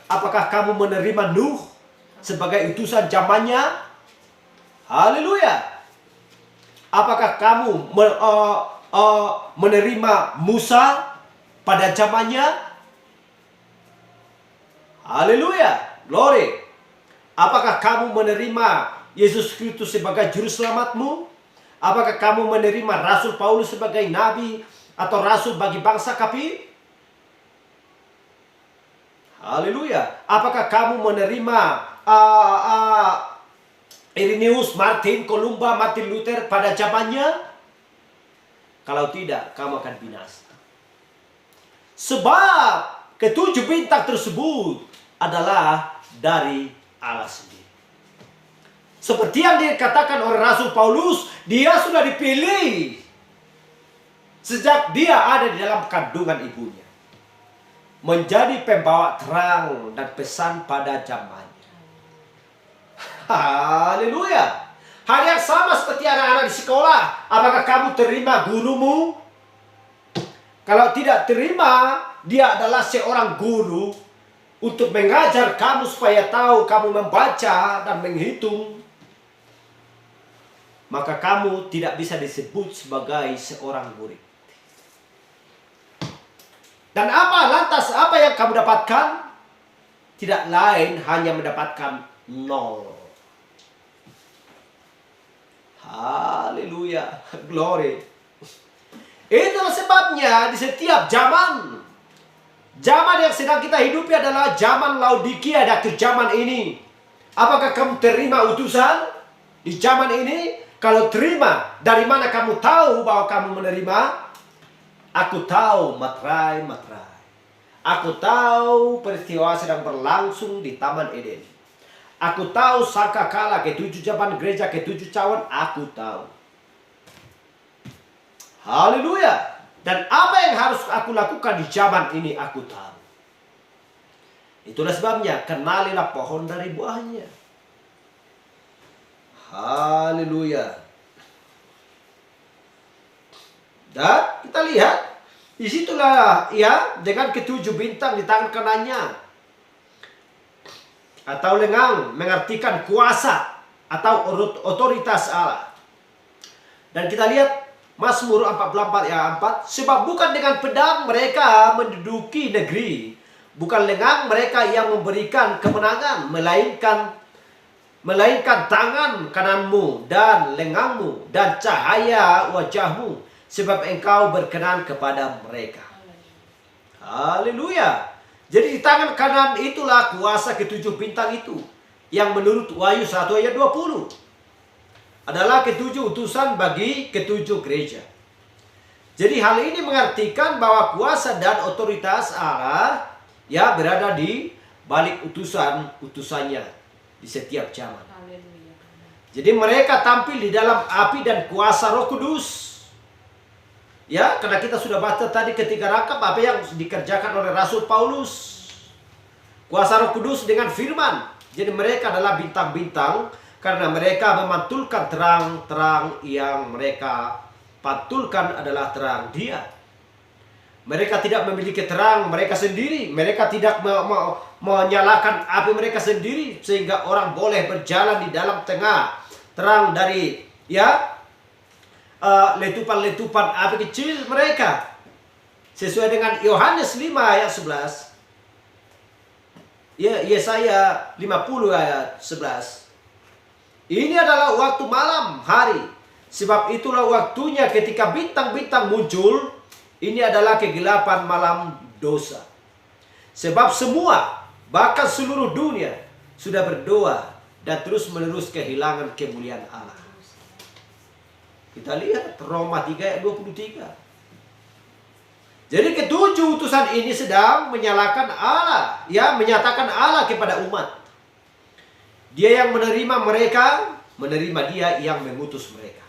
Apakah kamu menerima Nuh sebagai utusan zamannya? Haleluya. Apakah kamu menerima Musa pada zamannya? Haleluya. Glory. Apakah kamu menerima Yesus Kristus sebagai juru selamatmu? Apakah kamu menerima Rasul Paulus sebagai nabi atau rasul bagi bangsa kafir? Haleluya. Apakah kamu menerima Irenaeus, Martin, Kolumba, Martin Luther pada zamannya? Kalau tidak, kamu akan binasa. Sebab ketujuh bintang tersebut adalah dari Allah sendiri. Seperti yang dikatakan oleh Rasul Paulus, dia sudah dipilih sejak dia ada di dalam kandungan ibunya, menjadi pembawa terang dan pesan pada zamannya. Haleluya. Hal yang sama seperti anak-anak di sekolah. Apakah kamu terima gurumu? Kalau tidak terima, dia adalah seorang guru untuk mengajar kamu supaya tahu kamu membaca dan menghitung. Maka kamu tidak bisa disebut sebagai seorang murid. Dan lantas apa yang kamu dapatkan? Tidak lain hanya mendapatkan 0. Haleluya. Glory. Itulah sebabnya di setiap zaman yang sedang kita hidupi adalah zaman Laodikia, di akhir zaman ini. Apakah kamu terima utusan di zaman ini? Kalau terima, dari mana kamu tahu bahwa kamu menerima? Aku tahu materai. Aku tahu peristiwa sedang berlangsung di Taman Eden. Aku tahu sangkakala ketujuh zaman gereja, ketujuh cawan, aku tahu. Haleluya. Dan apa yang harus aku lakukan di zaman ini, aku tahu. Itulah sebabnya, kenalilah pohon dari buahnya. Haleluya. Dan kita lihat, disitulah ya, dengan ketujuh bintang di tangan kanannya. Atau lengang, mengartikan kuasa atau otoritas Allah. Dan kita lihat Mazmur 44 ayat 4. Sebab bukan dengan pedang mereka menduduki negeri, bukan lengang mereka yang memberikan kemenangan, melainkan tangan kananmu dan lengangmu dan cahaya wajahmu, sebab engkau berkenan kepada mereka. Haleluya. Jadi di tangan kanan itulah kuasa ketujuh bintang itu, yang menurut Wahyu 1 ayat 20 adalah ketujuh utusan bagi ketujuh gereja. Jadi hal ini mengartikan bahwa kuasa dan otoritas Allah ya berada di balik utusannya di setiap zaman. Jadi mereka tampil di dalam api dan kuasa Roh Kudus. Ya, karena kita sudah baca tadi ketika rangkap apa yang dikerjakan oleh Rasul Paulus. Kuasa Roh Kudus dengan firman. Jadi mereka adalah bintang-bintang karena mereka memantulkan terang-terang yang mereka pantulkan adalah terang Dia. Mereka tidak memiliki terang mereka sendiri. Mereka tidak menyalakan api mereka sendiri sehingga orang boleh berjalan di dalam tengah terang dari ya letupan-letupan api kecil mereka. Sesuai dengan Yohanes 5 ayat 11. Ya, Yesaya 50 ayat 11. Ini adalah waktu malam hari. Sebab itulah waktunya ketika bintang-bintang muncul. Ini adalah kegelapan malam dosa. Sebab semua, bahkan seluruh dunia sudah berdoa dan terus-menerus kehilangan kemuliaan Allah. Kita lihat Roma 3 ayat 23. Jadi ketujuh utusan ini sedang menyalakan Allah, ya, menyatakan Allah kepada umat. Dia yang menerima mereka, menerima Dia yang mengutus mereka.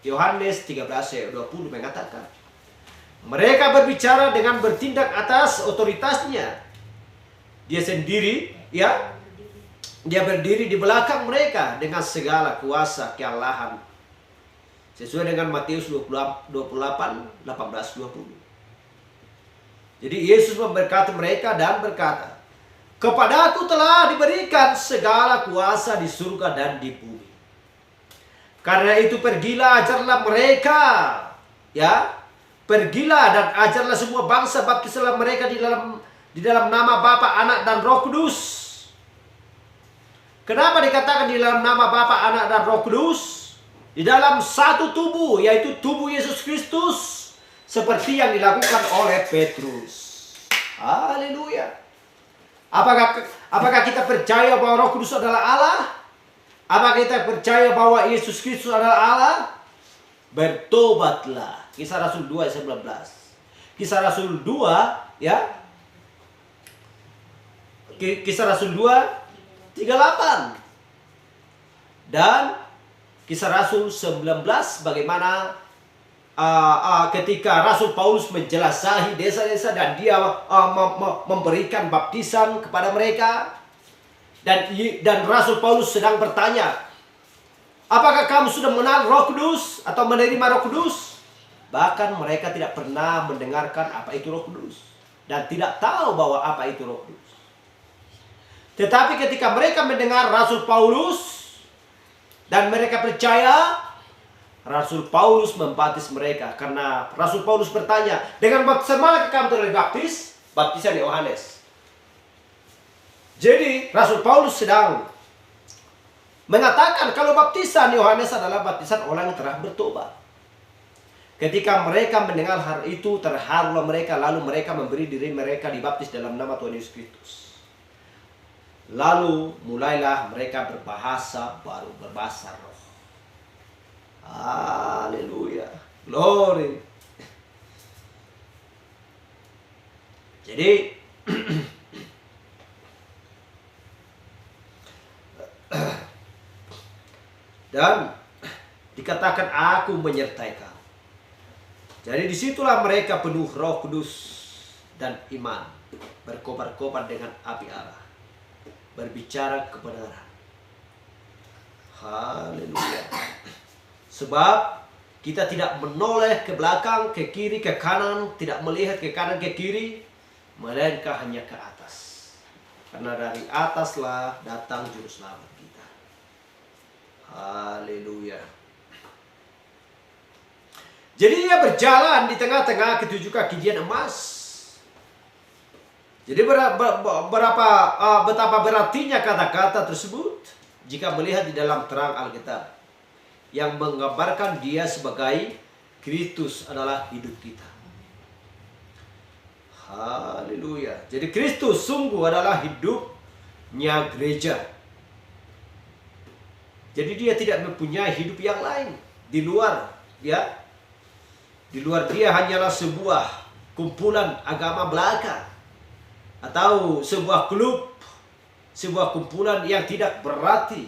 Yohanes 13 ayat 20 mengatakan, mereka berbicara dengan bertindak atas otoritasnya. Dia sendiri, ya, Dia berdiri di belakang mereka dengan segala kuasa kealahan. Sesuai dengan Matius 28, 18, 20. Jadi Yesus memberkati mereka dan berkata, "Kepadaku telah diberikan segala kuasa di surga dan di bumi. Karena itu pergilah, ajarlah mereka." Ya, pergilah dan ajarlah semua bangsa, baptislah mereka di dalam nama Bapa, Anak, dan Roh Kudus. Kenapa dikatakan di dalam nama Bapa, Anak, dan Roh Kudus? Di dalam satu tubuh, yaitu tubuh Yesus Kristus, seperti yang dilakukan oleh Petrus. Haleluya. Apakah kita percaya bahwa Roh Kudus adalah Allah? Apakah kita percaya bahwa Yesus Kristus adalah Allah? Bertobatlah. Kisah Rasul 2 ayat 19. Kisah Rasul 2 ya. Kisah Rasul 2 38. Dan Kisah Rasul 19 bagaimana ketika Rasul Paulus menjelasahi desa-desa dan dia memberikan baptisan kepada mereka, dan Rasul Paulus sedang bertanya, "Apakah kamu sudah mengenal Roh Kudus atau menerima Roh Kudus?" Bahkan mereka tidak pernah mendengarkan apa itu Roh Kudus dan tidak tahu bahwa apa itu Roh Kudus. Tetapi ketika mereka mendengar Rasul Paulus dan mereka percaya, Rasul Paulus membaptis mereka. Karena Rasul Paulus bertanya, "Dengan baptisan mana kamu telah dibaptis?" Baptisan Yohanes. Jadi Rasul Paulus sedang mengatakan kalau baptisan Yohanes adalah baptisan orang yang telah bertobat. Ketika mereka mendengar hal itu, terharulah mereka, lalu mereka memberi diri mereka dibaptis dalam nama Tuhan Yesus Kristus. Lalu mulailah mereka berbahasa baru, berbahasa roh. Haleluya. Glory. Jadi dan dikatakan aku menyertai kamu. Jadi disitulah mereka penuh Roh Kudus dan iman, berkobar-kobar dengan api Allah, berbicara kebenaran. Haleluya. Sebab kita tidak menoleh ke belakang, ke kiri, ke kanan, tidak melihat ke kanan, ke kiri, melainkan hanya ke atas. Karena dari ataslah datang juru selamat kita. Haleluya. Jadi ia berjalan di tengah-tengah ketujuh kaki dia emas. Jadi betapa berartinya kata-kata tersebut jika melihat di dalam terang Alkitab yang menggambarkan dia sebagai Kristus adalah hidup kita. Haleluya. Jadi Kristus sungguh adalah hidupnya gereja. Jadi dia tidak mempunyai hidup yang lain di luar, ya. Di luar dia hanyalah sebuah kumpulan agama belaka atau sebuah klub, sebuah kumpulan yang tidak berarti.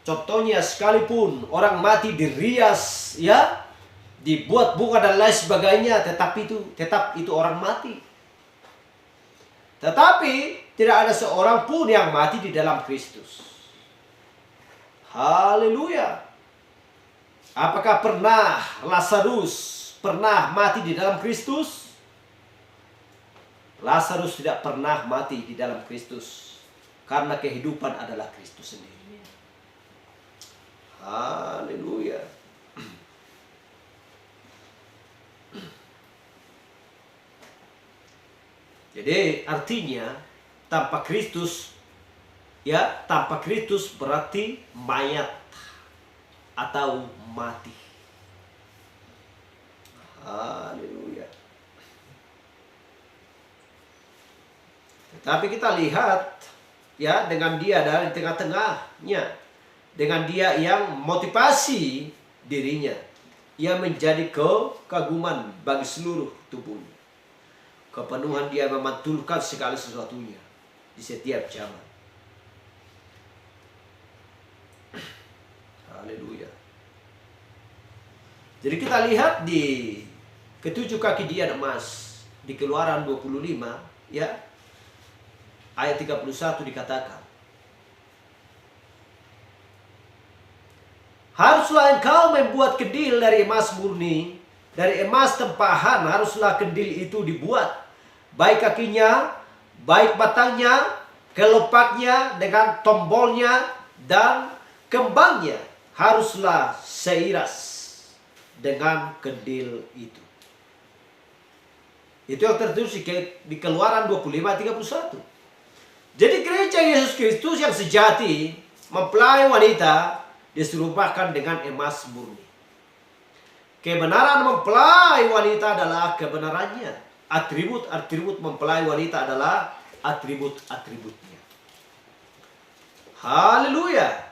Contohnya sekalipun orang mati dirias, ya, dibuat bunga dan lain sebagainya, tetap itu orang mati. Tetapi tidak ada seorang pun yang mati di dalam Kristus. Haleluya. Apakah pernah Lazarus pernah mati di dalam Kristus? Lazarus tidak pernah mati di dalam Kristus, karena kehidupan adalah Kristus sendiri. Haleluya. Jadi artinya tanpa Kristus, ya, tanpa Kristus berarti mayat atau mati. Haleluya. Tetapi kita lihat, ya, dengan dia dari tengah-tengahnya, dengan dia yang motivasi dirinya, ia menjadi kekaguman bagi seluruh tubuhnya. Kepenuhan dia memantulkan segala sesuatunya di setiap zaman. Haleluya. Jadi kita lihat di ketujuh kaki dia emas di Keluaran 25, ya, ayat 31 dikatakan, Haruslah engkau membuat kedil dari emas murni, dari emas tempahan. Haruslah kedil itu dibuat, baik kakinya, baik batangnya, kelopaknya dengan tombolnya dan kembangnya haruslah seiras dengan kedil itu. Itu yang tertulis di Keluaran 25:31. Jadi gereja Yesus Kristus yang sejati mempelai wanita diserupakan dengan emas murni. Kebenaran mempelai wanita adalah kebenarannya. Atribut-atribut mempelai wanita adalah atribut-atributnya. Haleluya.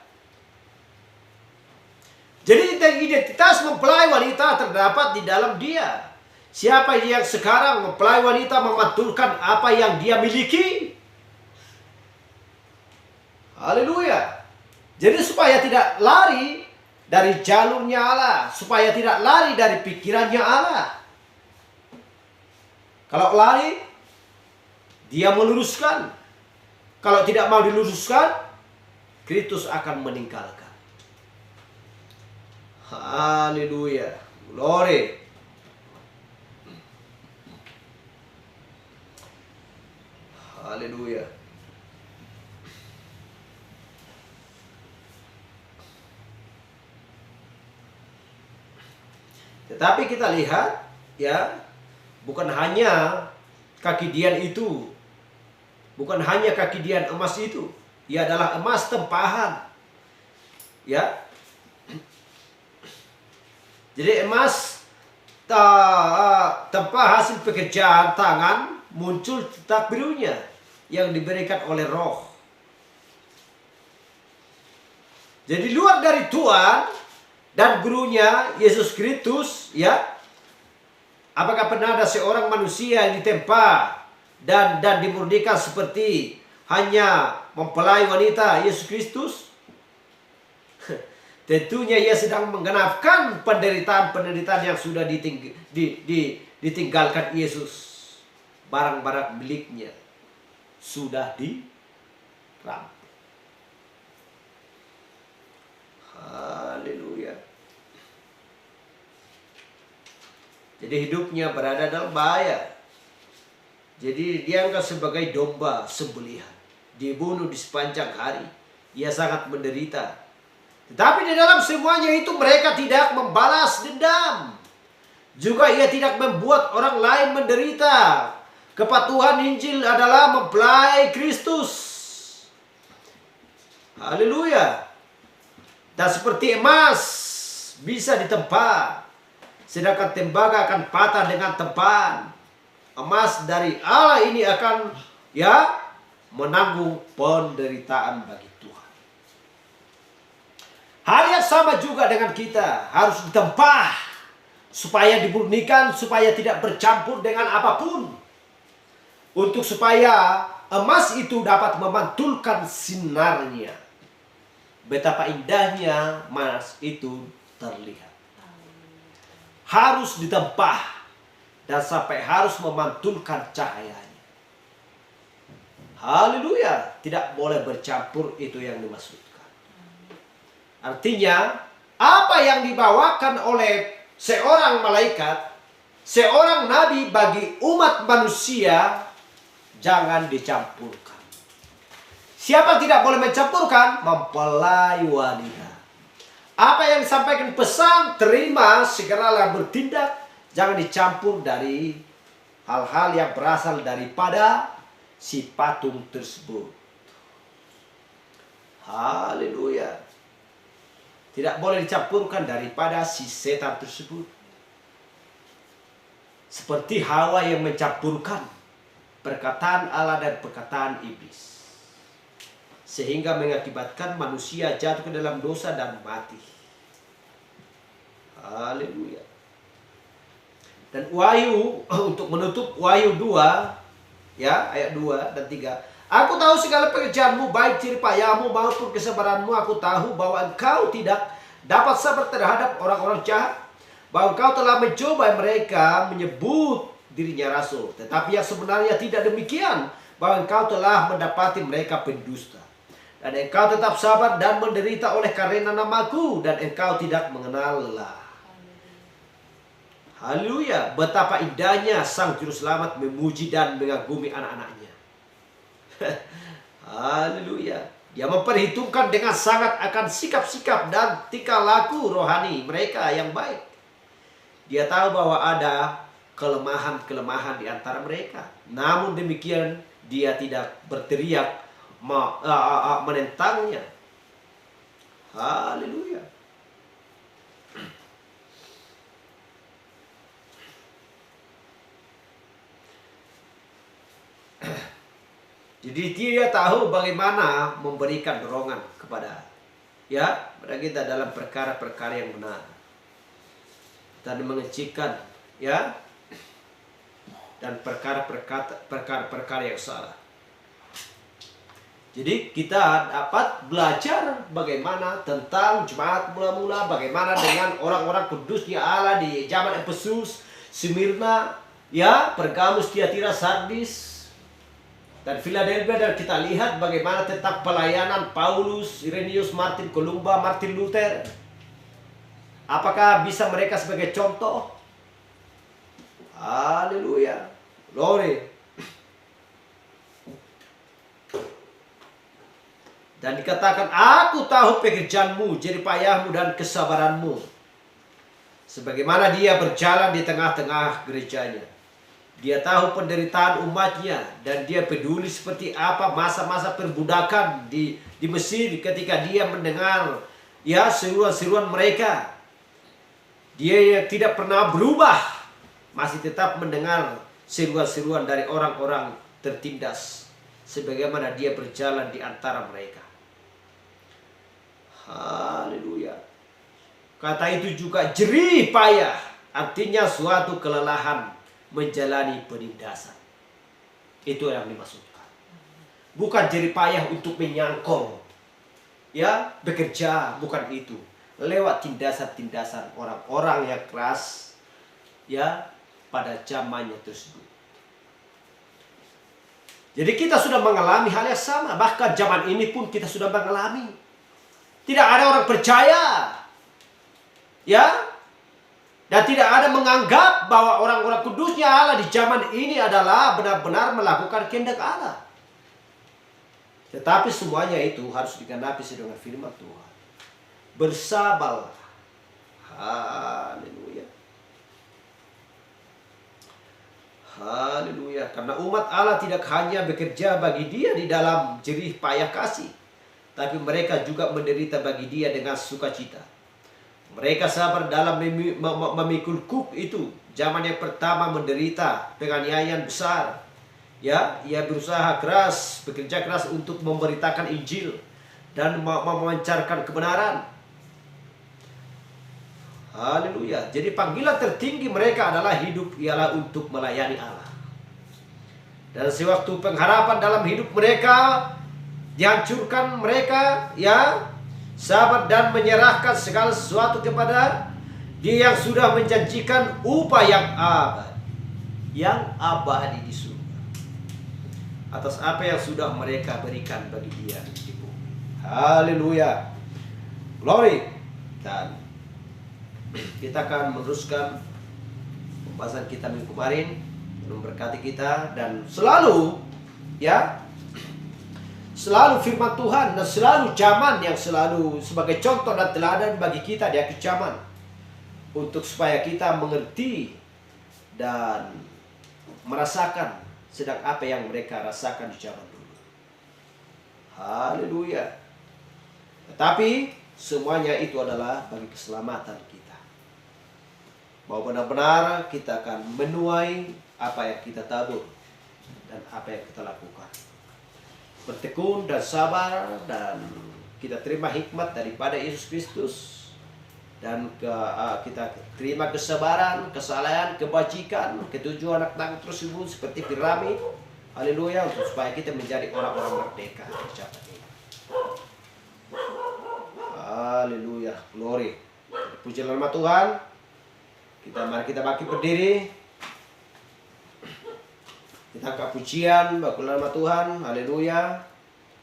Jadi identitas mempelai wanita terdapat di dalam dia. Siapa yang sekarang mempelai wanita memantulkan apa yang dia miliki? Haleluya. Jadi supaya tidak lari dari jalurnya Allah, supaya tidak lari dari pikirannya Allah. Kalau lari, dia meluruskan. Kalau tidak mau diluruskan, Kristus akan meninggalkan. Haleluya. Glory. Haleluya. Tetapi kita lihat, ya, bukan hanya kaki dian itu, bukan hanya kaki dian emas itu, ia adalah emas tempahan, ya. Jadi emas tempah hasil pekerjaan tangan muncul tetap birunya yang diberikan oleh Roh. Jadi luar dari Tuhan dan gurunya Yesus Kristus, ya, apakah pernah ada seorang manusia yang ditempa dan dimurnikan seperti hanya mempelai wanita Yesus Kristus? Tentunya ia sedang menggenapkan penderitaan-penderitaan yang sudah ditinggalkan Yesus. Barang-barang miliknya sudah dirampok. Haleluya. Jadi hidupnya berada dalam bahaya. Jadi dia dianggap sebagai domba sembelihan, dibunuh di sepanjang hari. Ia sangat menderita. Tetapi di dalam semuanya itu mereka tidak membalas dendam. Juga ia tidak membuat orang lain menderita. Kepatuhan Injil adalah mempelai Kristus. Haleluya. Dan seperti emas bisa ditempa, sedangkan tembaga akan patah dengan tempahan. Emas dari Allah ini akan, ya, menanggung penderitaan bagi Tuhan. Hal yang sama juga dengan kita, harus ditempah supaya dimurnikan, supaya tidak bercampur dengan apapun. Untuk supaya emas itu dapat memantulkan sinarnya. Betapa indahnya emas itu terlihat. Harus ditempah dan sampai harus memantulkan cahayanya. Haleluya. Tidak boleh bercampur, itu yang dimaksudkan. Artinya, apa yang dibawakan oleh seorang malaikat, seorang nabi bagi umat manusia, jangan dicampurkan. Siapa tidak boleh mencampurkan? Mempelai wanita. Apa yang disampaikan pesan, terima, segeralah bertindak. Jangan dicampur dari hal-hal yang berasal daripada si patung tersebut. Haleluya. Tidak boleh dicampurkan daripada si setan tersebut. Seperti Hawa yang mencampurkan perkataan Allah dan perkataan iblis, sehingga mengakibatkan manusia jatuh ke dalam dosa dan mati. Haleluya. Dan Wahyu, untuk menutup Wahyu 2, ya, ayat 2 dan 3. Aku tahu segala pekerjaanmu, baik jerih payahmu maupun kesabaranmu. Aku tahu bahwa engkau tidak dapat sabar terhadap orang-orang jahat, bahwa engkau telah mencoba mereka menyebut dirinya rasul, tetapi yang sebenarnya tidak demikian, bahwa engkau telah mendapati mereka pendusta. Dan engkau tetap sabar dan menderita oleh karena namaku, dan engkau tidak mengenal lelah. Haleluya. Betapa indahnya Sang Juru Selamat memuji dan mengagumi anak-anaknya. Haleluya. Dia memperhitungkan dengan sangat akan sikap-sikap dan tingkah laku rohani mereka yang baik. Dia tahu bahwa ada kelemahan-kelemahan di antara mereka. Namun demikian dia tidak berteriak menentangnya. Haleluya. Jadi dia tahu bagaimana memberikan dorongan kepada kita dalam perkara-perkara yang benar dan mengecilkan dan perkara-perkara yang salah. Jadi kita dapat belajar bagaimana tentang jemaat mula-mula, bagaimana dengan orang-orang kudusnya Allah di zaman Efesus, Smyrna, Pergamus, Tiatira, Sardis, dan Philadelphia. Dan kita lihat bagaimana tentang pelayanan Paulus, Irenaeus, Martin Columba, Martin Luther. Apakah bisa mereka sebagai contoh? Haleluya. Glory. Dan dikatakan, aku tahu pekerjaanmu, jerih payahmu dan kesabaranmu. Sebagaimana dia berjalan di tengah-tengah gerejanya. Dia tahu penderitaan umatnya. Dan dia peduli seperti apa masa-masa perbudakan di Mesir ketika dia mendengar seruan-seruan mereka. Dia tidak pernah berubah. Masih tetap mendengar seruan-seruan dari orang-orang tertindas. Sebagaimana dia berjalan di antara mereka. Haleluya. Kata itu juga jerih payah, artinya suatu kelelahan menjalani penindasan. Itu yang dimaksudkan. Bukan jerih payah untuk menyangkong, bekerja, bukan itu. Lewat tindasan-tindasan orang-orang yang keras, pada zamannya tersebut. Jadi kita sudah mengalami hal yang sama, bahkan zaman ini pun kita sudah mengalami. Tidak ada orang percaya. Dan tidak ada menganggap bahwa orang-orang kudusnya Allah di zaman ini adalah benar-benar melakukan kehendak Allah. Tetapi semuanya itu harus digenapi dengan firman Tuhan. Bersabarlah. Haleluya. Haleluya. Karena umat Allah tidak hanya bekerja bagi Dia di dalam jerih payah kasih, tapi mereka juga menderita bagi Dia dengan sukacita. Mereka sabar dalam memikul kuk itu. Zaman yang pertama menderita penganiayaan besar. Ia berusaha keras, bekerja keras untuk memberitakan Injil dan memancarkan kebenaran. Haleluya. Jadi panggilan tertinggi mereka adalah hidup ialah untuk melayani Allah. Dan sewaktu pengharapan dalam hidup mereka dihancurkan, mereka sabar dan menyerahkan segala sesuatu kepada Dia yang sudah menjanjikan upah yang abadi di surga atas apa yang sudah mereka berikan bagi Dia di bumi. Haleluya. Glory. Dan kita akan meneruskan pembahasan kita minggu kemarin. Memberkati kita dan selalu selalu firman Tuhan dan selalu zaman yang selalu sebagai contoh dan teladan bagi kita di akhir zaman, untuk supaya kita mengerti dan merasakan sedang apa yang mereka rasakan di zaman dulu. Haleluya. Tetapi semuanya itu adalah bagi keselamatan kita, bahwa benar-benar kita akan menuai apa yang kita tabur dan apa yang kita lakukan. Bertekun dan sabar, dan kita terima hikmat daripada Yesus Kristus, dan kita terima kesabaran, kesalahan, kebajikan, ketujuh anak-anak tersebut seperti piramid. Haleluya, untuk supaya kita menjadi orang-orang merdeka. Haleluya, glory. Puji nama Tuhan. Mari kita bangkit berdiri. Kita angkat pujian bagi nama Tuhan. Haleluya.